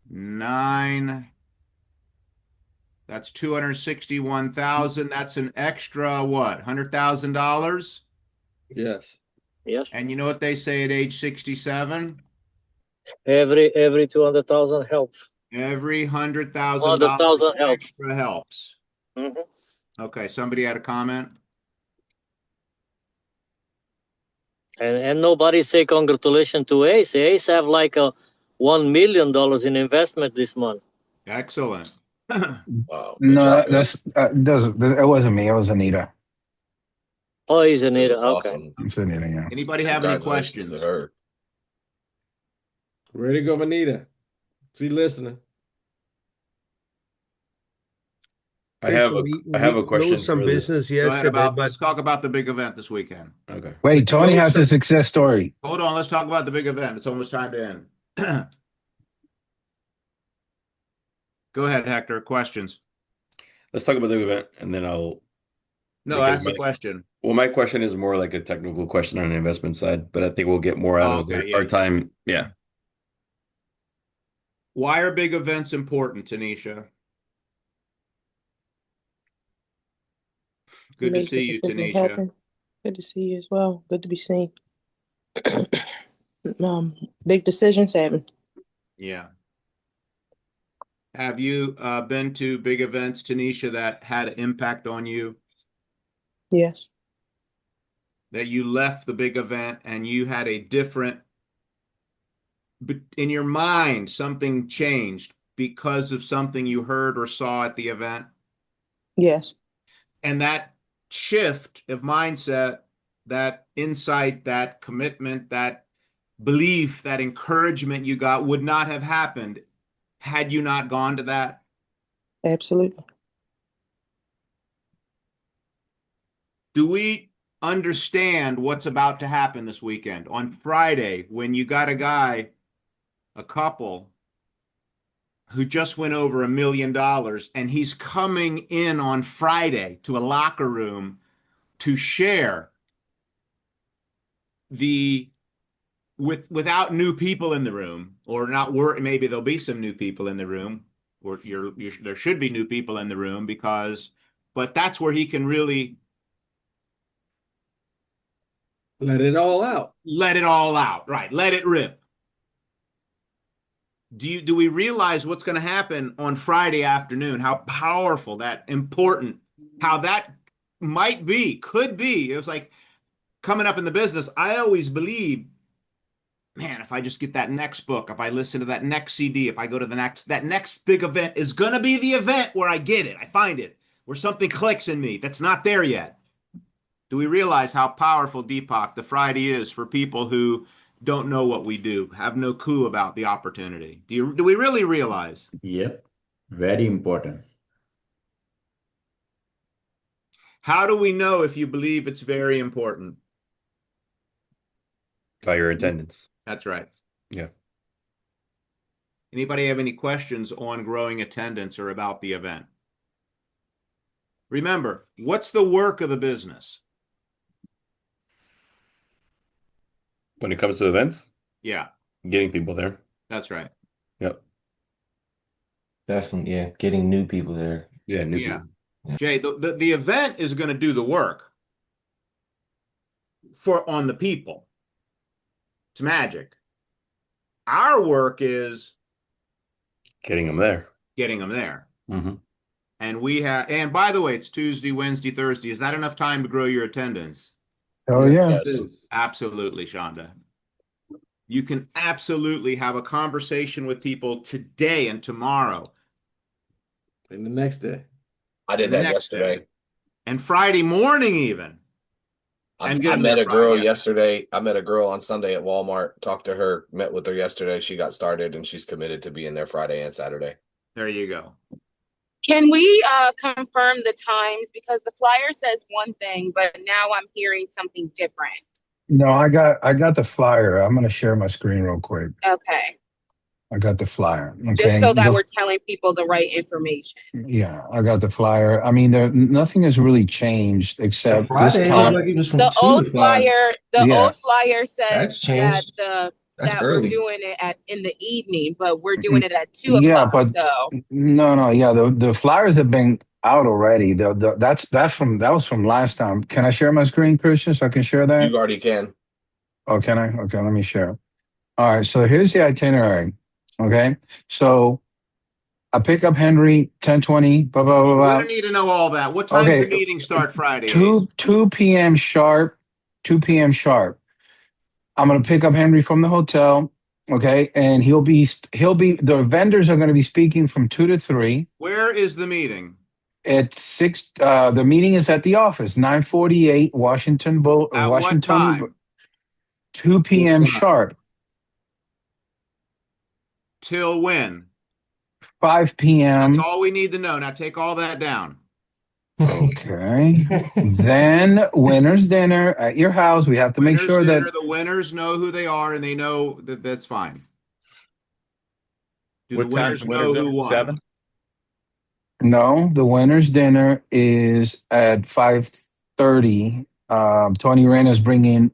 S4: 9. That's 261,000. That's an extra what? $100,000?
S11: Yes.
S4: And you know what they say at age 67?
S11: Every 200,000 helps.
S4: Every $100,000
S11: $100,000 helps.
S4: extra helps.
S11: Mm-hmm.
S4: Okay, somebody had a comment.
S11: And nobody say congratulations to Ace. Ace have like a $1 million in investment this month.
S4: Excellent.
S2: Wow. Good
S3: No,
S2: job,
S3: that's
S2: guys.
S3: it wasn't me. It was Anita.
S11: Oh, he's an idiot.
S2: That's
S11: Okay.
S2: awesome.
S3: It's Anita. Yeah.
S4: Anybody have any
S2: Congratulations
S4: questions?
S2: to her.
S9: Ready to go, Anita. She listening.
S10: I have a question
S4: Go
S10: some
S4: ahead
S10: business yesterday,
S4: let's talk about the big event this weekend.
S10: Okay.
S3: Wait, Tony has a success story.
S4: Hold on, let's talk about the big event. It's almost time to end. Go ahead, Hector. Questions?
S12: Let's talk about the event, and then I'll.
S4: No, ask the question.
S12: Well, my question is more like a technical question on the investment side, but I think we'll get more out of our time. Yeah.
S4: Why are big events important, Tanisha? Good to see you, Tanisha.
S13: Good to see you as well. Good to be seen. Big decisions having.
S4: Yeah. Have you been to big events, Tanisha, that had an impact on you?
S13: Yes.
S4: That you left the big event and you had a different, in your mind, something changed because of something you heard or saw at the event?
S13: Yes.
S4: And that shift of mindset, that insight, that commitment, that belief, that encouragement you got would not have happened had you not gone to that?
S13: Absolutely.
S4: Do we understand what's about to happen this weekend? On Friday, when you got a couple who just went over $1 million, and he's coming in on Friday to a locker room to share without new people in the room, or not work. Maybe there'll be some new people in the room, or there should be new people in the room but that's where he can really
S9: let it all out.
S4: Let it all out, right? Let it rip. Do we realize what's going to happen on Friday afternoon? How powerful, that important, how that could be. It was like coming up in the business. I always believe, man, if I just get that next book, if I listen to that next CD, if I go to that next big event is going to be the event where I get it. I find it, where something clicks in me that's not there yet. Do we realize how powerful, Deepak, the Friday is for people who don't know what we do, have no clue about the opportunity? Do we really realize?
S14: Yep. Very important.
S4: How do we know if you believe it's very important?
S12: By your attendance.
S4: That's right.
S12: Yeah.
S4: Anybody have any questions on growing attendance or about the event? Remember, what's the work of the business?
S12: When it comes to events?
S4: Yeah.
S12: Getting people there.
S4: That's right.
S12: Yep.
S6: Definitely, yeah. Getting new people there.
S12: Yeah, new people.
S4: Yeah. Jay, the event is going to do the work on the people. It's magic. Our work is
S12: getting them there.
S4: Getting them there.
S12: Mm-hmm.
S4: And by the way, it's Tuesday, Wednesday, Thursday. Is that enough time to grow your attendance?
S3: Oh, yeah.
S4: Yes. Absolutely, Shonda. You can absolutely have a conversation with people today and tomorrow.
S9: And the next day.
S2: I did that yesterday.
S4: And Friday morning even.
S2: I met a girl yesterday. I met a girl on Sunday at Walmart, talked to her, met with her yesterday. She got started and she's committed to being there Friday and Saturday.
S4: There you go.
S1: Can we confirm the times? Because the flyer says one thing, but now I'm hearing something different.
S3: No, I got the flyer. I'm going to share my screen real quick.
S1: Okay.
S3: I got the flyer. Okay.
S1: Just so that we're telling people the right information.
S3: Yeah, I got the flyer. I mean, nothing has really changed except this time.
S6: Like it was from
S1: the old flyer. Old flyer says that we're doing it in the evening, but we're doing it at 2 o'clock.
S3: Yeah, but
S1: so
S3: no. Yeah, the flyers have been out already. That was from last time. Can I share my screen, Christian, so I can share that?
S2: You already can.
S3: Oh, can I? Okay, let me share. All right, so here's the itinerary. Okay, so I pick up Henry 10:20. Blah blah blah blah.
S4: We don't need to know all that. What time does the meeting start Friday?
S3: 2 p.m. sharp. 2 p.m. sharp. I'm gonna pick up Henry from the hotel. Okay, and he'll be. The vendors are going to be speaking from 2 to 3.
S4: Where is the meeting?
S3: At 6. The meeting is at the office, 948 Washington Boulevard.
S4: At what time?
S3: 2 p.m. sharp.
S4: Till when?
S3: 5 p.m.
S4: That's all we need to know. Now take all that down.
S3: Okay. Then winner's dinner at your house. We have to make sure that
S4: the winners know who they are and they know that that's fine. Do
S8: what
S4: the winners
S8: time's
S4: know who won?
S8: 7?
S3: No, the winner's dinner is at 5:30. Tony Rena's bringing.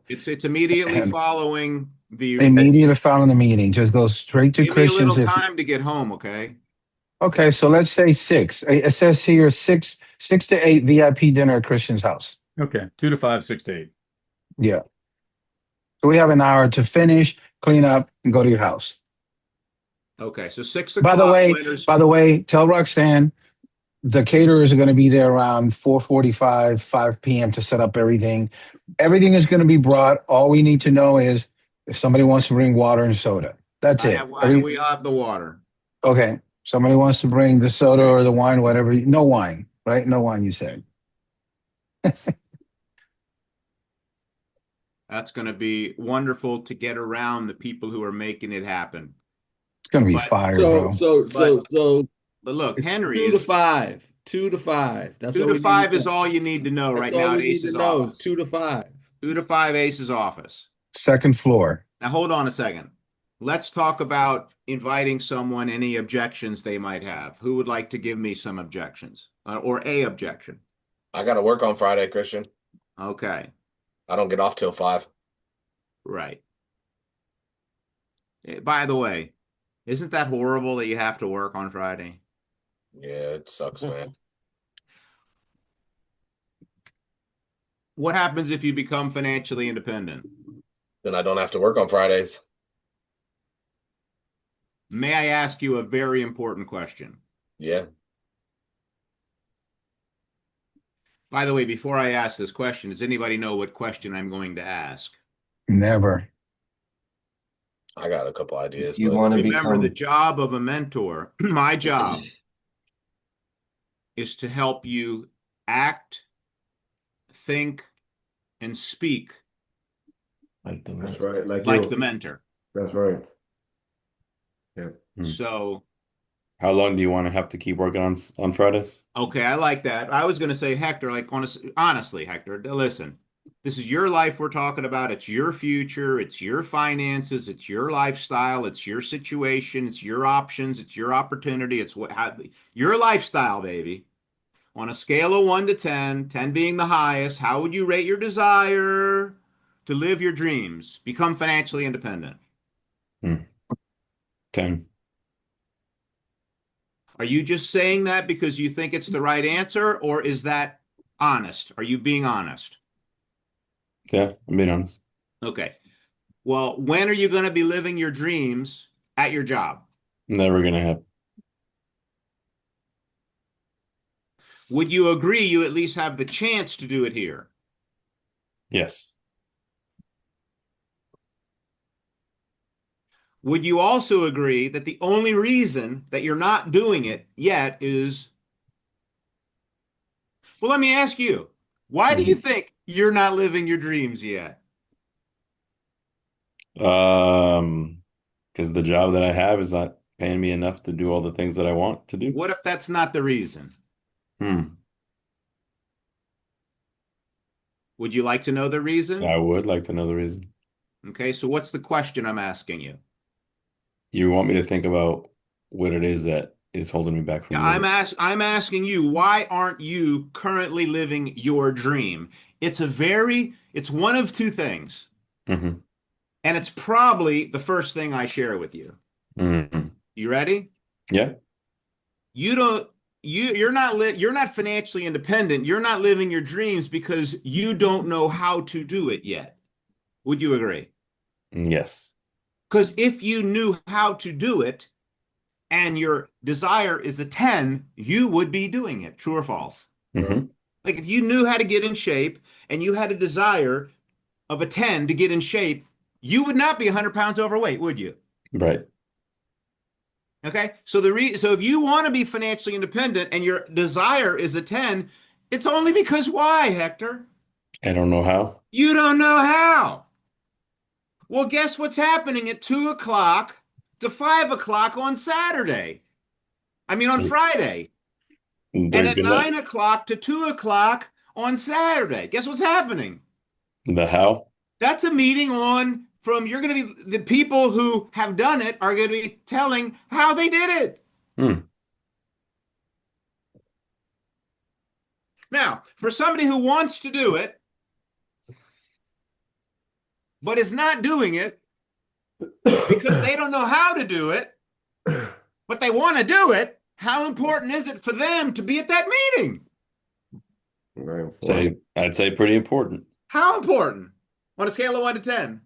S4: It's immediately following the
S3: meeting. Just go straight to Christian's.
S4: Give me a little time to get home, okay?
S3: Okay, so let's say 6. It says here 6 to 8 VIP dinner at Christian's house.
S8: Okay. 2 to 5, 6 to 8.
S3: Yeah. So we have an hour to finish, clean up, and go to your house.
S4: Okay, so 6
S3: By the
S4: o'clock
S3: way,
S4: winners.
S3: tell Roxanne the caterers are going to be there around 4:45, 5 p.m. to set up everything. Everything is going to be brought. All we need to know is if somebody wants to bring water and soda. That's it.
S4: We have the water.
S3: Okay. Somebody wants to bring the soda or the wine, whatever. No wine, right? No wine, you said.
S4: That's going to be wonderful to get around the people who are making it happen.
S3: It's going to be fire, bro.
S4: But look, Henry
S9: 2 to 5. 2 to 5. That's
S4: 2
S9: all
S4: to
S9: we need
S4: 5
S9: to
S4: is
S9: know.
S4: all you need to know
S9: That's
S4: right
S9: all
S4: now
S9: we
S4: at
S9: need to
S4: Ace's
S9: know is
S4: office.
S9: 2 to 5.
S4: 2 to 5 Ace's office.
S3: Second floor.
S4: Now hold on a second. Let's talk about inviting someone, any objections they might have. Who would like to give me some objections or a objection?
S2: I got to work on Friday, Christian.
S4: Okay.
S2: I don't get off till 5.
S4: Right. By the way, isn't that horrible that you have to work on Friday?
S2: Yeah, it sucks, man.
S4: What happens if you become financially independent?
S2: Then I don't have to work on Fridays.
S4: May I ask you a very important question?
S2: Yeah.
S4: By the way, before I ask this question, does anybody know what question I'm going to ask?
S3: Never.
S2: I got a couple ideas.
S6: You
S2: but
S6: want to
S4: remember, the
S6: become
S4: job of a mentor, my job, is to help you act, think, and speak
S6: like the mentor. That's right.
S4: like the mentor.
S6: That's right. Yeah.
S4: So
S12: how long do you want to have to keep working on Fridays?
S4: Okay, I like that. I was going to say, Hector, like honestly, Hector, listen, this is your life we're talking about. It's your future. It's your finances. It's your lifestyle. It's your situation. It's your options. It's your opportunity. It's your lifestyle, baby. On a scale of 1 to 10, 10 being the highest, how would you rate your desire to live your dreams, become financially independent?
S12: 10.
S4: Are you just saying that because you think it's the right answer, or is that honest? Are you being honest?
S12: Yeah, I'm being honest.
S4: Okay. Well, when are you going to be living your dreams at your job?
S12: Never going to happen.
S4: Would you agree you at least have the chance to do it here?
S12: Yes.
S4: Would you also agree that the only reason that you're not doing it yet is, well, let me ask you, why do you think you're not living your dreams yet?
S12: Because the job that I have is not paying me enough to do all the things that I want to do.
S4: What if that's not the reason? Would you like to know the reason?
S12: I would like to know the reason.
S4: Okay, so what's the question I'm asking you?
S12: You want me to think about what it is that is holding me back from
S4: I'm asking you, why aren't you currently living your dream? It's one of two things.
S12: Mm-hmm.
S4: And it's probably the first thing I share with you.
S12: Mm-hmm.
S4: You ready?
S12: Yeah.
S4: You're not financially independent. You're not living your dreams because you don't know how to do it yet. Would you agree?
S12: Yes.
S4: Because if you knew how to do it and your desire is a 10, you would be doing it. True or false?
S12: Mm-hmm.
S4: Like if you knew how to get in shape and you had a desire of a 10 to get in shape, you would not be 100 pounds overweight, would you?
S12: Right.
S4: Okay. So if you want to be financially independent and your desire is a 10, it's only because why, Hector?
S12: I don't know how.
S4: You don't know how. Well, guess what's happening at 2 o'clock to 5 o'clock on Saturday? I mean, on Friday. And at 9 o'clock to 2 o'clock on Saturday. Guess what's happening?
S12: The how?
S4: That's a meeting you're going to be, the people who have done it are going to be telling how they did it. Now, for somebody who wants to do it, but is not doing it because they don't know how to do it, but they want to do it, how important is it for them to be at that meeting?
S6: Very important.
S12: I'd say pretty important.
S4: How important? On a scale of 1 to 10?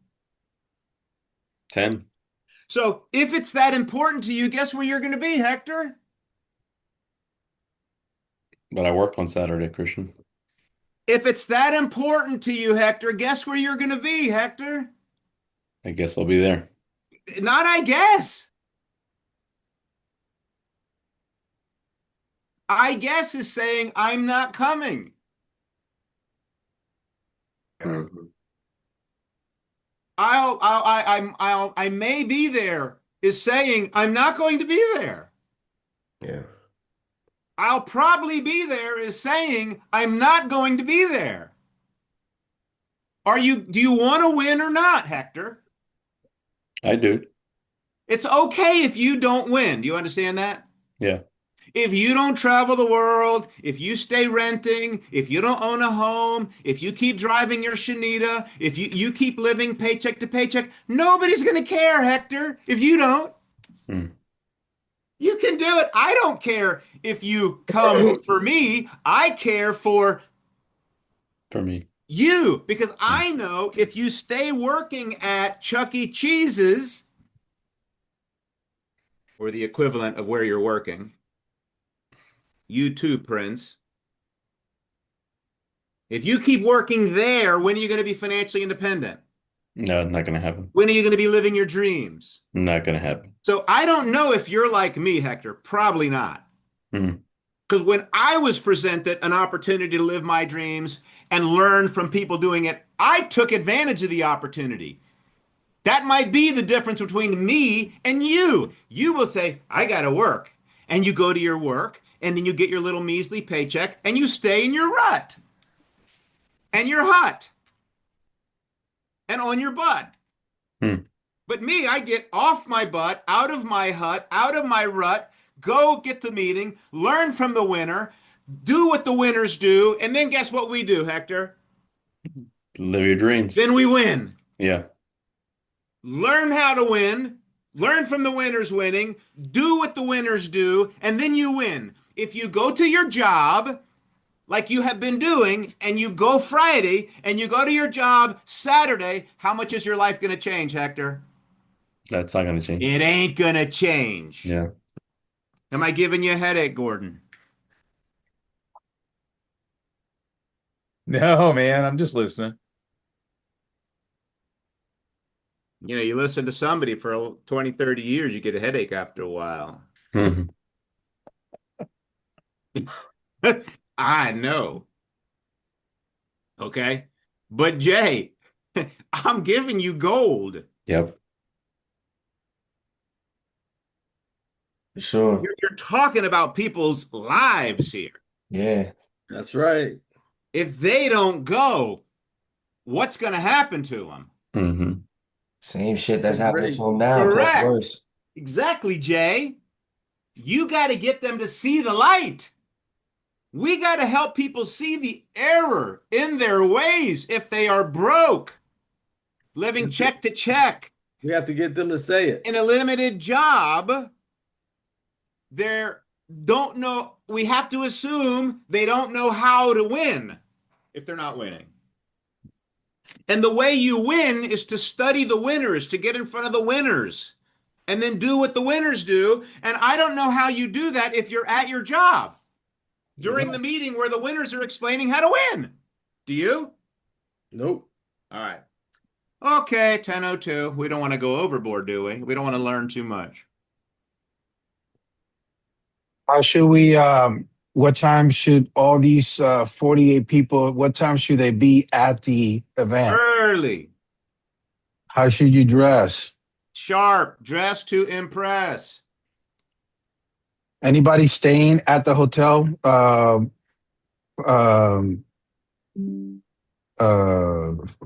S12: 10.
S4: So if it's that important to you, guess where you're going to be, Hector?
S12: But I work on Saturday, Christian.
S4: If it's that important to you, Hector, guess where you're going to be, Hector?
S12: I guess I'll be there.
S4: Not I guess. I guess is saying I'm not coming. I may be there is saying I'm not going to be there.
S6: Yeah.
S4: I'll probably be there is saying I'm not going to be there. Do you want to win or not, Hector?
S12: I do.
S4: It's okay if you don't win. Do you understand that?
S12: Yeah.
S4: If you don't travel the world, if you stay renting, if you don't own a home, if you keep driving your Shanita, if you keep living paycheck to paycheck, nobody's going to care, Hector, if you don't. You can do it. I don't care if you come for me. I care for
S12: me.
S4: You, because I know if you stay working at Chuck E. Cheese's, or the equivalent of where you're working, you too, Prince. If you keep working there, when are you going to be financially independent?
S12: No, not going to happen.
S4: When are you going to be living your dreams?
S12: Not going to happen.
S4: So I don't know if you're like me, Hector. Probably not. Because when I was presented an opportunity to live my dreams and learn from people doing it, I took advantage of the opportunity. That might be the difference between me and you. You will say, I got to work. And you go to your work, and then you get your little measly paycheck, and you stay in your rut and your hut and on your butt. But me, I get off my butt, out of my hut, out of my rut, go get the meeting, learn from the winner, do what the winners do, and then guess what we do, Hector?
S12: Live your dreams.
S4: Then we win.
S12: Yeah.
S4: Learn how to win, learn from the winners winning, do what the winners do, and then you win. If you go to your job like you have been doing, and you go Friday, and you go to your job Saturday, how much is your life going to change, Hector?
S12: That's not going to change.
S4: It ain't going to change.
S12: Yeah.
S4: Am I giving you a headache, Gordon?
S8: No, man, I'm just listening.
S4: You know, you listen to somebody for 20, 30 years, you get a headache after a while. I know. Okay. But Jay, I'm giving you gold.
S12: Yep.
S6: Sure.
S4: You're talking about people's lives here.
S6: Yeah.
S9: That's right.
S4: If they don't go, what's going to happen to them?
S6: Same shit that's happening to them now.
S4: Correct.
S6: Plus worse.
S4: Exactly, Jay. You got to get them to see the light. We got to help people see the error in their ways if they are broke, living check to check.
S9: We have to get them to say it.
S4: In a limited job, they don't know. We have to assume they don't know how to win if they're not winning. And the way you win is to study the winners, to get in front of the winners, and then do what the winners do. And I don't know how you do that if you're at your job during the meeting where the winners are explaining how to win. Do you?
S9: Nope.
S4: All right. Okay, 10:02. We don't want to go overboard, do we? We don't want to learn too much.
S3: How should we, what time should all these 48 people, what time should they be at the event?
S4: Early.
S3: How should you dress?
S4: Sharp. Dress to impress.
S3: Anybody staying at the hotel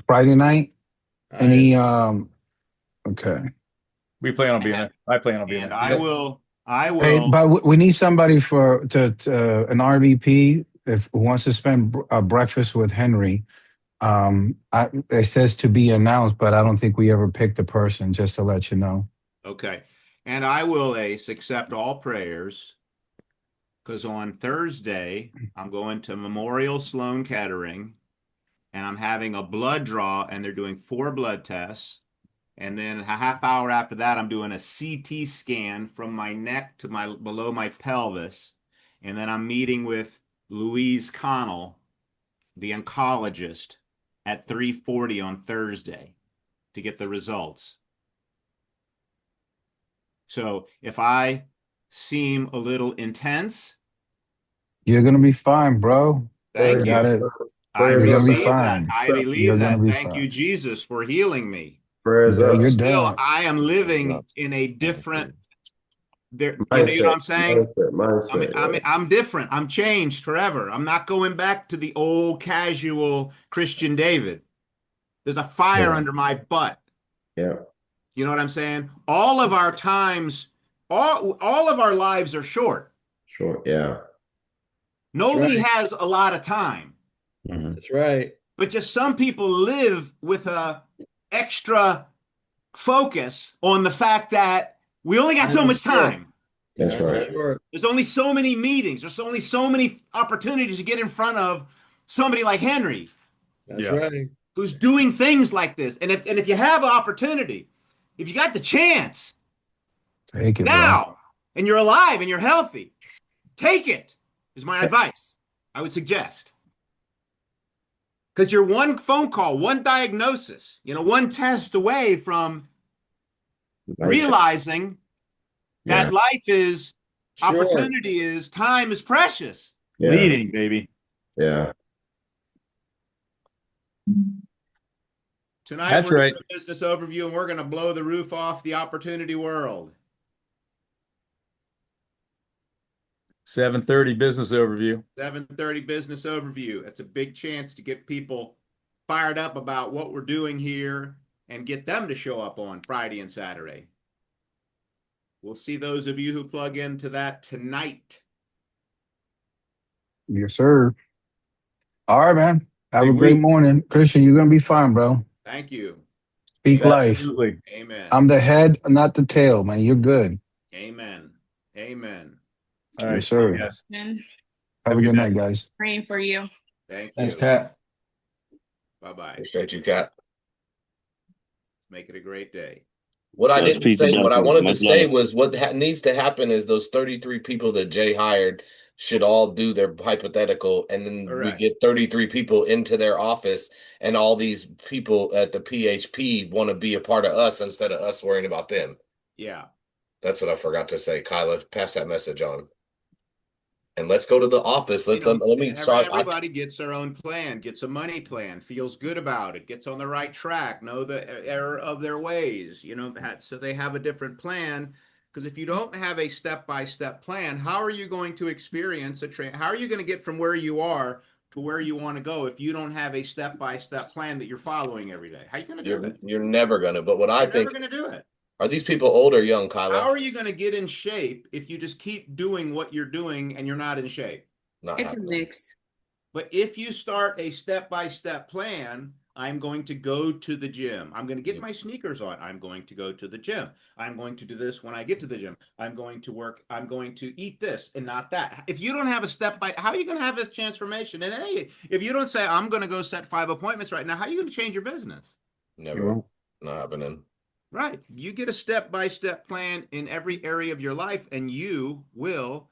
S3: Friday night? Okay.
S8: We plan on being there. I plan on being there.
S4: I will.
S3: Hey, but we need somebody to an RVP if who wants to spend breakfast with Henry. It says to be announced, but I don't think we ever picked a person. Just to let you know.
S4: Okay, and I will, Ace, accept all prayers because on Thursday, I'm going to Memorial Sloan Kettering and I'm having a blood draw, and they're doing 4 blood tests. And then a half hour after that, I'm doing a CT scan from my neck to below my pelvis. And then I'm meeting with Louise Connell, the oncologist, at 3:40 on Thursday to get the results. So if I seem a little intense,
S3: you're gonna be fine, bro.
S4: thank you. I
S3: You're gonna be
S4: receive that.
S3: fine.
S4: I believe
S3: You're gonna
S4: that.
S3: be
S4: Thank you,
S3: fine.
S4: Jesus, for healing me.
S3: You're
S4: Still,
S3: done.
S4: I am living in a different there. You know
S6: Mindset,
S4: what I'm saying?
S6: mindset.
S4: I'm different. I'm changed forever. I'm not going back to the old casual Christian David. There's a fire under my butt.
S6: Yeah.
S4: You know what I'm saying? All of our times, all of our lives are short.
S6: Sure. Yeah.
S4: Nobody has a lot of time.
S9: That's right.
S4: But just some people live with a extra focus on the fact that we only got so much time.
S6: That's right.
S9: Sure.
S4: There's only so many meetings. There's only so many opportunities to get in front of somebody like Henry.
S9: That's right.
S4: Who's doing things like this. And if you have an opportunity, if you got the chance
S3: take it
S4: now,
S3: bro.
S4: And you're alive and you're healthy, take it, is my advice. I would suggest. Because you're one phone call, one diagnosis, one test away from realizing that life is, opportunity is, time is precious.
S8: Fleeting, baby.
S6: Yeah.
S4: Tonight we're doing a business overview, and we're going to blow the roof off the opportunity world.
S8: 7:30 business overview.
S4: 7:30 business overview. That's a big chance to get people fired up about what we're doing here and get them to show up on Friday and Saturday. We'll see those of you who plug into that tonight.
S3: Yes, sir. All right, man. Have a great morning. Christian, you're gonna be fine, bro.
S4: Thank you.
S3: Speak life.
S8: Absolutely.
S4: Amen.
S3: I'm the head, not the tail, man. You're good.
S4: Amen. Amen.
S8: All right,
S3: yes, sir.
S8: yes.
S3: Have a good night, guys.
S15: Praying for you.
S4: Thank you.
S2: Thanks, Kat.
S4: Bye-bye.
S2: Appreciate you, Kat.
S4: Make it a great day.
S2: What I didn't say, what I wanted to say was what needs to happen is those 33 people that Jay hired should all do their hypothetical, and then we get 33 people into their office, and all these people at the PHP want to be a part of us instead of us worrying about them.
S4: Yeah.
S2: That's what I forgot to say. Kyla, pass that message on. And let's go to the office. Let me start.
S4: Everybody gets their own plan, gets a money plan, feels good about it, gets on the right track, know the error of their ways, so they have a different plan. Because if you don't have a step-by-step plan, how are you going to experience how are you going to get from where you are to where you want to go if you don't have a step-by-step plan that you're following every day? How are you going to do it?
S2: You're never going to. But what I think,
S4: never going to do it.
S2: Are these people old or young, Kyla?
S4: How are you going to get in shape if you just keep doing what you're doing and you're not in shape?
S15: It's a mix.
S4: But if you start a step-by-step plan, I'm going to go to the gym. I'm going to get my sneakers on. I'm going to go to the gym. I'm going to do this when I get to the gym. I'm going to work. I'm going to eat this and not that. If you don't have a how are you going to have this transformation? And hey, if you don't say, I'm going to go set 5 appointments right now, how are you going to change your business?
S2: Never. Not happening.
S4: Right. You get a step-by-step plan in every area of your life, and you will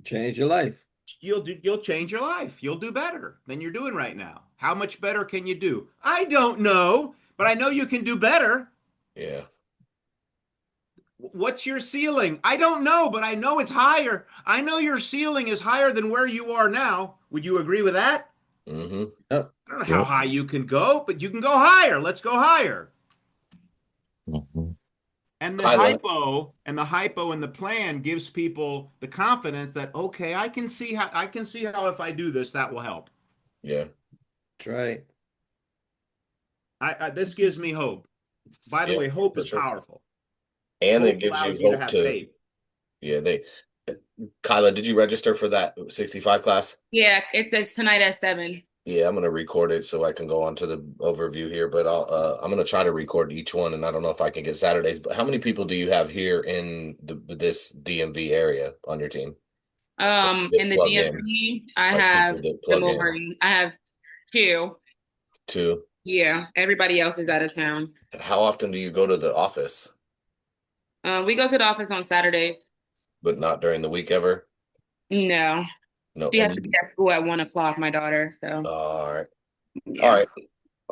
S9: change your life.
S4: You'll change your life. You'll do better than you're doing right now. How much better can you do? I don't know, but I know you can do better.
S2: Yeah.
S4: What's your ceiling? I don't know, but I know it's higher. I know your ceiling is higher than where you are now. Would you agree with that?
S2: Mm-hmm.
S4: I don't know how high you can go, but you can go higher. Let's go higher.
S2: Mm-hmm.
S4: And the hypo and the plan gives people the confidence that, okay, I can see how if I do this, that will help.
S2: Yeah.
S9: That's right.
S4: This gives me hope. By the way, hope is powerful.
S2: And
S4: hope
S2: it gives
S4: allows
S2: you
S4: to
S2: hope
S4: have
S2: to
S4: faith.
S2: Yeah, Kyla, did you register for that 65 class?
S15: Yeah, it's tonight at 7.
S2: Yeah, I'm gonna record it so I can go on to the overview here, but I'm gonna try to record each one, and I don't know if I can get Saturdays. But how many people do you have here in this DMV area on your team?
S15: In the
S2: plug in,
S15: DMV, I
S2: like
S15: have
S2: people that
S15: the
S2: plug in.
S15: Wolverine. I have two.
S2: Two.
S15: Yeah, everybody else is out of town.
S2: How often do you go to the office?
S15: We go to the office on Saturdays.
S2: But not during the week ever?
S15: No.
S2: No.
S15: She has to be at school at 1 o'clock, my daughter. So
S2: all right.
S15: yeah.
S2: All right.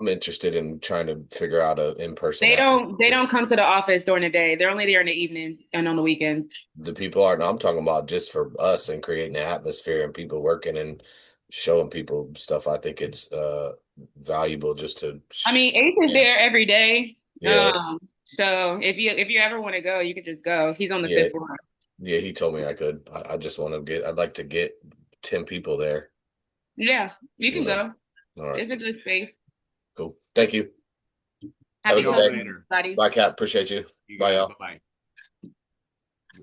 S2: I'm interested in trying to figure out a in-person
S15: They
S2: atmosphere.
S15: don't come to the office during the day. They're only there in the evening and on the weekends.
S2: The people are, no, I'm talking about just for us and creating an atmosphere and people working and showing people stuff. I think it's valuable just to.
S15: I mean, Ace is there every day.
S2: Yeah.
S15: So if you ever want to go, you can just go. He's on the fifth floor.
S2: Yeah, he told me I could. I just want to I'd like to get 10 people there.
S15: Yeah, you can go.
S2: All right.
S15: It's a good space.
S2: Cool. Thank you.
S15: Happy
S2: Have a good day. Bye, Kat. Appreciate you. Bye, y'all.
S4: Bye.